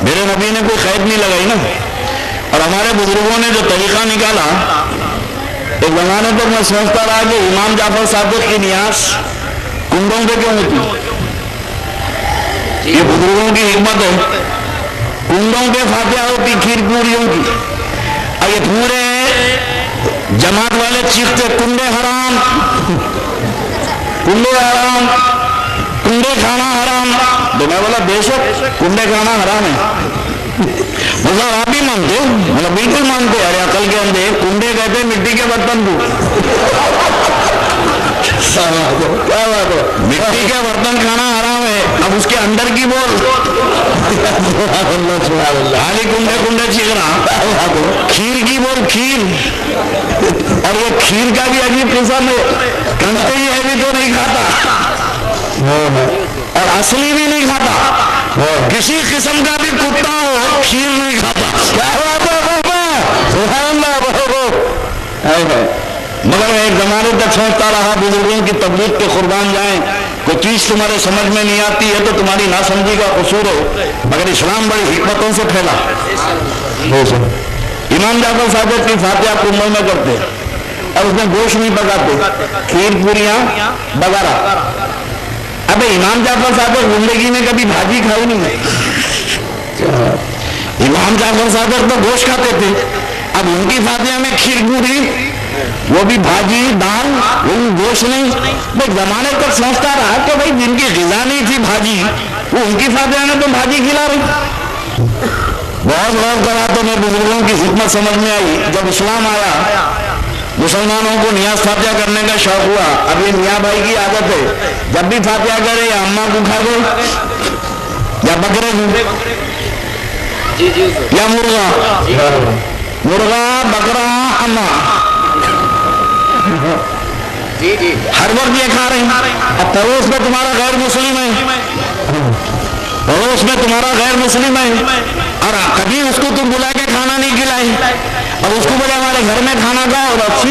میرے نبی نے کوئی قید نہیں لگائی نا. اور ہمارے بزرگوں نے جو طریقہ نکالا، ایک زمانے پر میں سوچتا رہا کہ امام جعفر صادق کی نیاز کنڈوں پہ کیوں ہوتی؟ یہ بزرگوں کی حکمت ہے. کنڈوں پہ فاتحہ ہوتی کھیر پوریوں کی، اور یہ پورے جماعت والے چیختے کنڈے حرام، کنڈے حرام، کنڈے کھانا حرام. تو میں بولا بے شک کنڈے کھانا حرام ہے. مطلب آپ بھی مانتے ہو؟ مطلب بالکل مانتے. ارے عقل کے اندھے، کنڈے کہتے مٹی کے برتن کو. کیا بات ہے، مٹی کے برتن کھانا حرام ہے. اب اس کے اندر کی بول خالی کنڈے کنڈے چیخ رہا. کھیر کی بول کھیر، اور یہ کھیر کا بھی عجیب قسم ہے. کنٹے ہی ہے بھی تو نہیں کھاتا، اور اصلی بھی نہیں کھاتا. کسی قسم کا بھی کتا ہو کھیر نہیں کھاتا. کیا بات ہے. مگر میں ایک زمانے تک سوچتا رہا بزرگوں کی تبلیغ کے قربان جائیں. کوئی چیز تمہارے سمجھ میں نہیں آتی ہے تو تمہاری ناسمجھی کا قصور ہو، مگر اسلام بڑی حکمتوں سے پھیلا. امام جعفر صادق کی فاتحہ کنڈوں میں کرتے اور اس میں گوشت نہیں پکاتے، کھیر پوریاں وغیرہ. اب امام جعفر صادق زندگی میں کبھی بھاجی کھائی نہیں. امام جعفر صادق تو گوشت کھاتے تھے. اب ان کی فاتحہ میں کھیر پوری، وہ بھی بھاجی دال، وہ بھی گوشت نہیں. ایک زمانے تک سوچتا رہا کہ بھائی جن کی غذا نہیں تھی بھاجی، وہ ان کی فاتحہ میں تو بھاجی کھلا رہی. بہت غور کرا تو میں بزرگوں کی حکمت سمجھ میں آئی. جب اسلام آیا مسلمانوں کو نیاز فاتحہ کرنے کا شوق ہوا. اب یہ میاں بھائی کی عادت ہے، جب بھی فاتحہ کرے یا اماں کو کھا دے یا بکرے کو یا مرغا بکرا اماں، ہر وقت یہ کھا رہے ہیں. اب پڑوس میں تمہارا غیر مسلم ہے، پڑوس میں تمہارا غیر مسلم ہے، اور کبھی اس کو تم بلا کے کھانا نہیں کھلائے، اور اس کو بولے ہمارے گھر میں کھانا کھاؤ. اور اچھی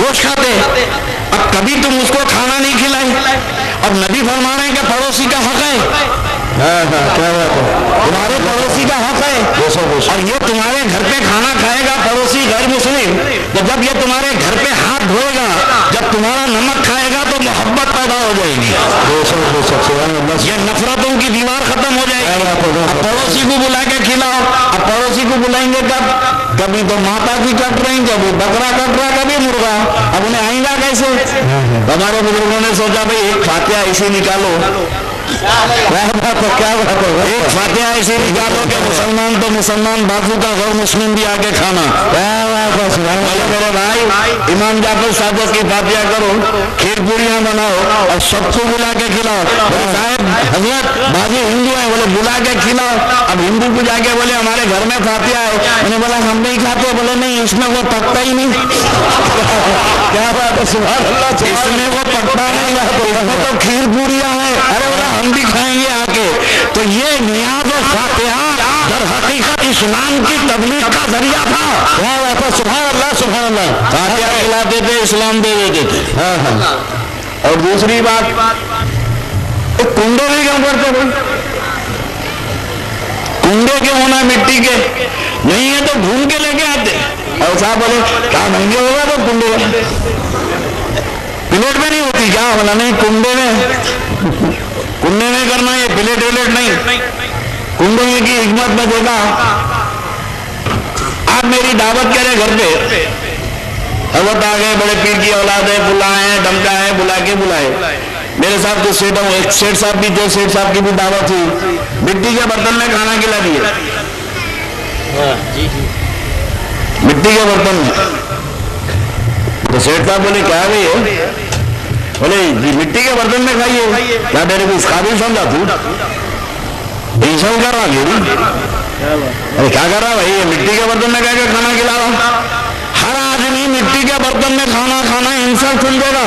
گوشت کھاتے. اب کبھی تم اس کو کھانا نہیں کھلائے. اور نبی فرما رہے ہیں کہ پڑوسی کا حق ہے، تمہارے پڑوسی کا حق ہے. اور یہ تمہارے گھر پہ کھانا کھائے گا پڑوسی غیر مسلم، تو جب یہ تمہارے گھر پہ ہاتھ دھوئے گا، جب تمہارا نمک کھائے گا تو محبت پیدا ہو جائے گی، یہ نفرتوں کی دیوار ختم ہو جائے گی. اب پڑوسی کو بلا کے کھلاؤ. اب پڑوسی کو بلائیں گے کب؟ کبھی تو ماتا کی کٹ رہی، کبھی بکرا کٹ رہا، کبھی مرغا. اب انہیں آئیں گا کیسے؟ ہمارے بزرگوں نے سوچا بھائی ایک فاتحہ ایسی نکالو، ایک فاتحہ ایسی نکالو کہ مسلمان تو مسلمان، باقی کا غیر مسلم بھی آگے کھانا. میرے بھائی امام جعفر صادق کی فاتحہ کرو، کھیر پوریاں بناؤ اور سب کو بلا کے کھلاؤ. صاحب حضرت بازی ہندو ہیں، بولے بلا کے کھلاؤ. اب ہندو کو جا کے بولے ہمارے گھر میں فاتحہ ہے، انہیں بولا ہم نہیں کھاتے. بولے نہیں، اس میں وہ پکتا ہی نہیں. کیا بات ہے، سبحان اللہ، اس میں وہ پکتا نہیں، اس میں تو کھیر پوریاں ہیں. ارے بولا ہم بھی کھائیں گے آ کے. تو یہ نیاز و فاتحہ در حقیقت اسلام کی تبلیغ کا ذریعہ تھا. سبحان اللہ سبحان اللہ. فاتحہ کھلاتے تھے، اسلام دے دیتے تھے. اور دوسری بات، کنڈے بھی کیوں کرتے بھائی؟ کنڈے کیوں ہونا مٹی کے؟ نہیں ہے تو ڈھونڈ کے لے کے آتے. اور صاحب بولے کیا مہنگے ہوگا تو کنڈے پلیٹ میں نہیں ہوتی کیا؟ بولا نہیں، کنڈے میں کرنا، یہ پلیٹ ولیٹ نہیں. کنڈے کی حکمت میں دیکھا، آپ میری دعوت کرے گھر پہ، حضرت آ گئے، بڑے پیر کی اولاد ہے، بلائے ڈمکا ہے، بلا کے بلائے. میرے ساتھ تو سیٹ صاحب بھی تھے، سیٹ صاحب کی بھی دعوت تھی. مٹی کے برتن میں کھانا کھلا دیے، مٹی کے برتن میں. تو سیٹ صاحب بولے کیا ہے یہ؟ بولے مٹی کے برتن میں کھائیے. کیا میرے کو اس قابل سمجھا تو کر رہا گی؟ ارے کیا کر رہا بھائی، یہ مٹی کے برتن میں کہہ کے کھانا کھلا رہا. ہر آدمی مٹی کے برتن میں کھانا انسان سمجھے گا،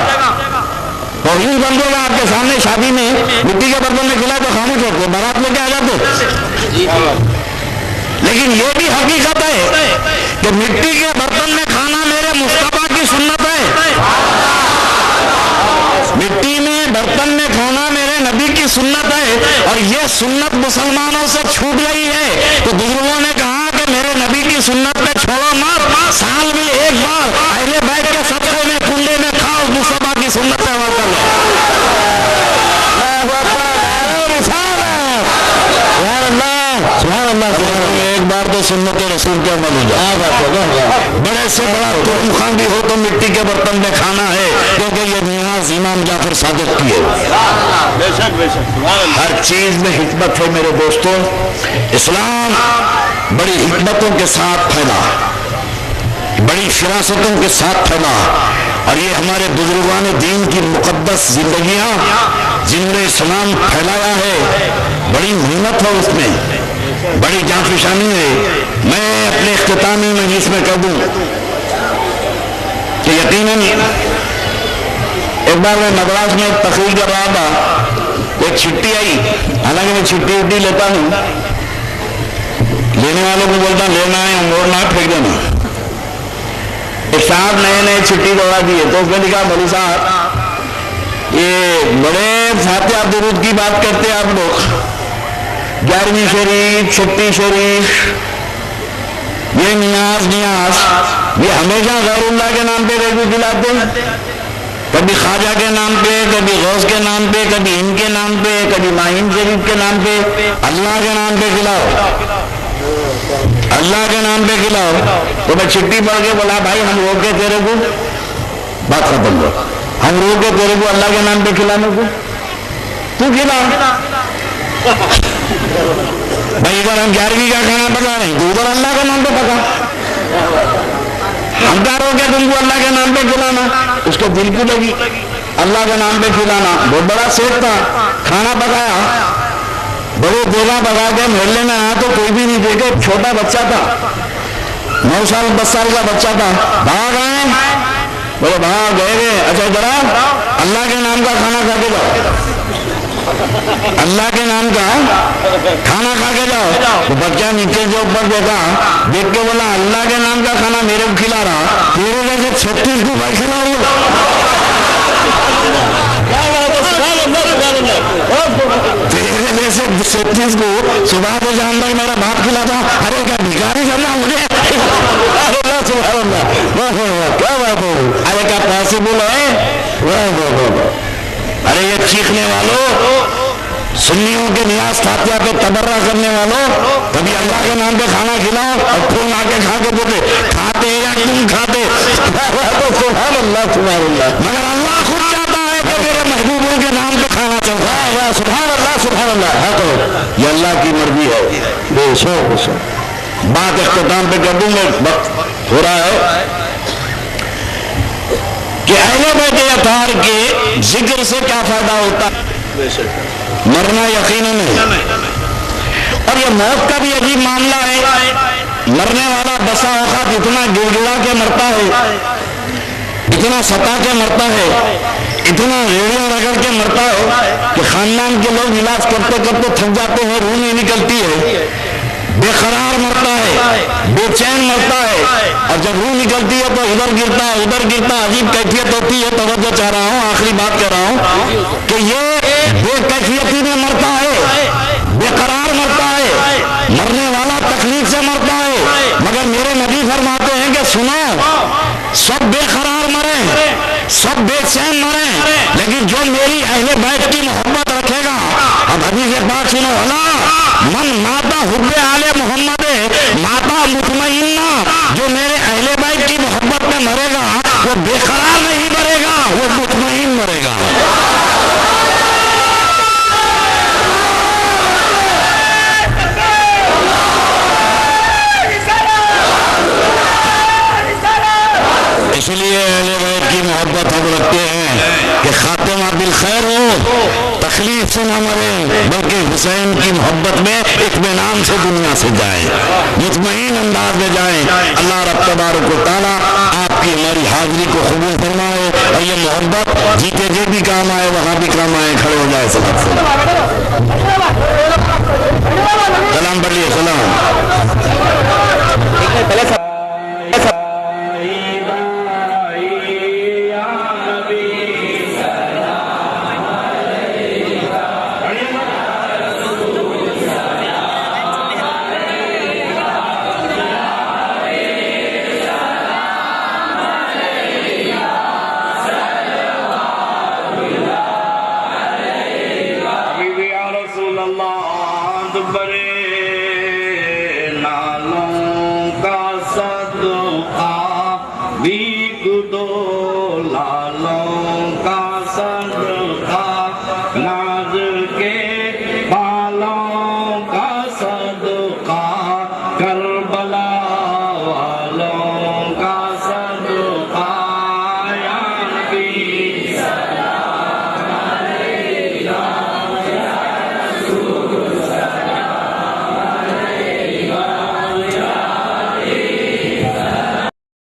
اور یوں سمجھے گا آپ کے سامنے شادی میں مٹی کے برتن میں کھلا تو خاموش ہوتے، بارات میں کیا آ جاتے. لیکن یہ بھی حقیقت ہے کہ مٹی کے برتن میں کھانا میرے مصطفیٰ کی سنت ہے، مٹی میں برتن میں کھانا میرے نبی کی سنت ہے، اور یہ سنت مسلمانوں سے چھوٹ گئی ہے۔ تو بزرگوں نے کہا کہ میرے نبی کی سنت پہ چھوڑو مت، سال میں ایک بار اہل بیت کے صدقے میں کنڈے میں کھاؤ، مصطفیٰ کی سنت پہ عمل کر لو۔ سبحان اللہ، ایک بار تو سنت رسول کے عمل ہو جائے۔ بڑے سے بڑا تم خان بھی ہو تو مٹی کے برتن میں کھانا ہے، کیونکہ یہ نیاز امام جعفر صادق کی ہے۔ ہر چیز میں حکمت ہے میرے دوستوں۔ اسلام بڑی حکمتوں کے ساتھ پھیلا، بڑی فراستوں کے ساتھ پھیلا، اور یہ ہمارے بزرگان دین کی مقدس زندگیاں جن نے اسلام پھیلایا ہے، بڑی محنت ہے اس میں، بڑی جانفشانی ہے۔ میں اپنے اختتامی مجلس میں کہہ دوں کہ یقیناً ایک بار میں مدراس میں تقریر کر رہا تھا، ایک چھٹی آئی، حالانکہ میں چھٹی وٹی لیتا ہوں، لینے والوں کو بولتا لینا ہے موڑنا ہے پھینک دینا۔ ایک صاحب نئے چھٹی دوڑا دیے تو اس نے لکھا بھائی صاحب یہ بڑے فاتحہ درود کی بات کرتے ہیں آپ لوگ، 11ویں شریف، چھٹی شریف، یہ نیاز یہ ہمیشہ غیر اللہ کے نام پہ ریڈو کھلاتے ہیں، کبھی خواجہ کے نام پہ، کبھی غوث کے نام پہ، کبھی ان کے نام پہ، کبھی ماہین شریف کے نام پہ، اللہ کے نام پہ کھلاؤ، اللہ کے نام پہ کھلاؤ۔ تو میں چھٹی پڑھ کے بولا بھائی ہم روک کے تیرے کو بات ختم کر، ہم روک کے تیرے کو اللہ کے نام پہ کھلانے کو تو کھلا بھائی، ادھر ہم 11ویں کا کھانا پکا نہیں تو ادھر اللہ کے نام پہ پکا، ہم کیا روکے تم کو اللہ کے نام پہ کھلانا؟ اس کو دل کو لگی اللہ کے نام پہ کھلانا، بہت بڑا سیٹ تھا، کھانا پکایا، بڑے دیگا پکا کے محلے میں آیا تو کوئی بھی نہیں دیکھے، چھوٹا بچہ تھا، 9 سال 10 سال کا بچہ تھا، بھاگ آئے، بولے بھاگ گئے، اچھا ذرا اللہ کے نام کا کھانا کھا کے جاؤ، اللہ کے نام کا کھانا کھا کے جاؤ۔ تو بچہ نیچے سے اوپر دیکھا، دیکھ کے بولا اللہ کے نام کا کھانا میرے کو کھلا رہا، تیرے جیسے 36 کو بھائی کھلا رہا، تیرے جیسے 36 کو صبح کو جان تک میرا باپ کھلا تھا، ارے کیا بھکاری کرنا مجھے، کیا بات ہو، ارے کیا پاسبل ہے؟ ارے یہ چیخنے والوں، سنیوں کے نیاز فاتحہ پہ تبرہ کرنے والوں، کبھی اللہ کے نام پہ کھانا کھلاؤ اور پھر آ کے کھا کے بولے کھاتے یا تم کھاتے، سبحان اللہ سبحان اللہ، مگر اللہ خود چاہتا ہے کہ میرے محبوبوں کے نام پہ کھانا چاہتا ہے، سبحان اللہ سبحان اللہ، یہ اللہ کی مرضی ہے۔ بے شک بات اختتام پہ کر دوں میں، وقت ہو رہا ہے کہ اہل بیت اطہار کے ذکر سے کیا فائدہ ہوتا ہے؟ مرنا یقیناً ہے، اور یہ موت کا بھی عجیب معاملہ ہے، مرنے والا بسا اوقات اتنا گر گڑا کے مرتا ہے، اتنا ستا کے مرتا ہے، اتنا ریڑیاں رگڑ کے مرتا ہے کہ خاندان کے لوگ علاج کرتے کرتے تھک جاتے ہیں، روح نہیں نکلتی ہے، بے قرار مرتا ہے، بے چین مرتا ہے، اور جب روح نکلتی ہے تو ادھر گرتا ہے ادھر گرتا ہے، عجیب کیفیت ہوتی ہے۔ توجہ چاہ رہا ہوں، آخری بات کر رہا ہوں کہ یہ بے کیفیتی میں مرتا ہے، بے قرار مرتا ہے، مرنے والا تکلیف سے مرتا ہے، مگر میرے نبی فرماتے ہیں کہ سنو، سب بے قرار مرے، سب بے چین مرے، لیکن جو میری اہل بیت کی محبت رکھے گا، اب حدیث پاک سنو، من ماتا حب آل محمد ماتا مطمئنہ، جو میرے اہل بیت کی محبت میں مرے گا وہ بے قرار نہیں مرے گا، وہ مطمئن مرے گا۔ اس لیے اہل بیت کی محبت ہم رکھتے ہیں کہ خاتمہ بالخیر ہو، تکلیف سے نہ مرے، بلکہ حسین کی محبت میں اطمینان سے دنیا سے جائیں، مطمئن انداز میں جائیں۔ اللہ رب تبارک و تعالیٰ آپ کی ہماری حاضری کو قبول فرمائے، اور یہ محبت جیتے جی بھی کام آئے، وہاں بھی کام آئے، کھڑے ہو جائے سب سے سلام پڑھیے سلام. بڑے نالوں کا صدقہ بھی دو لال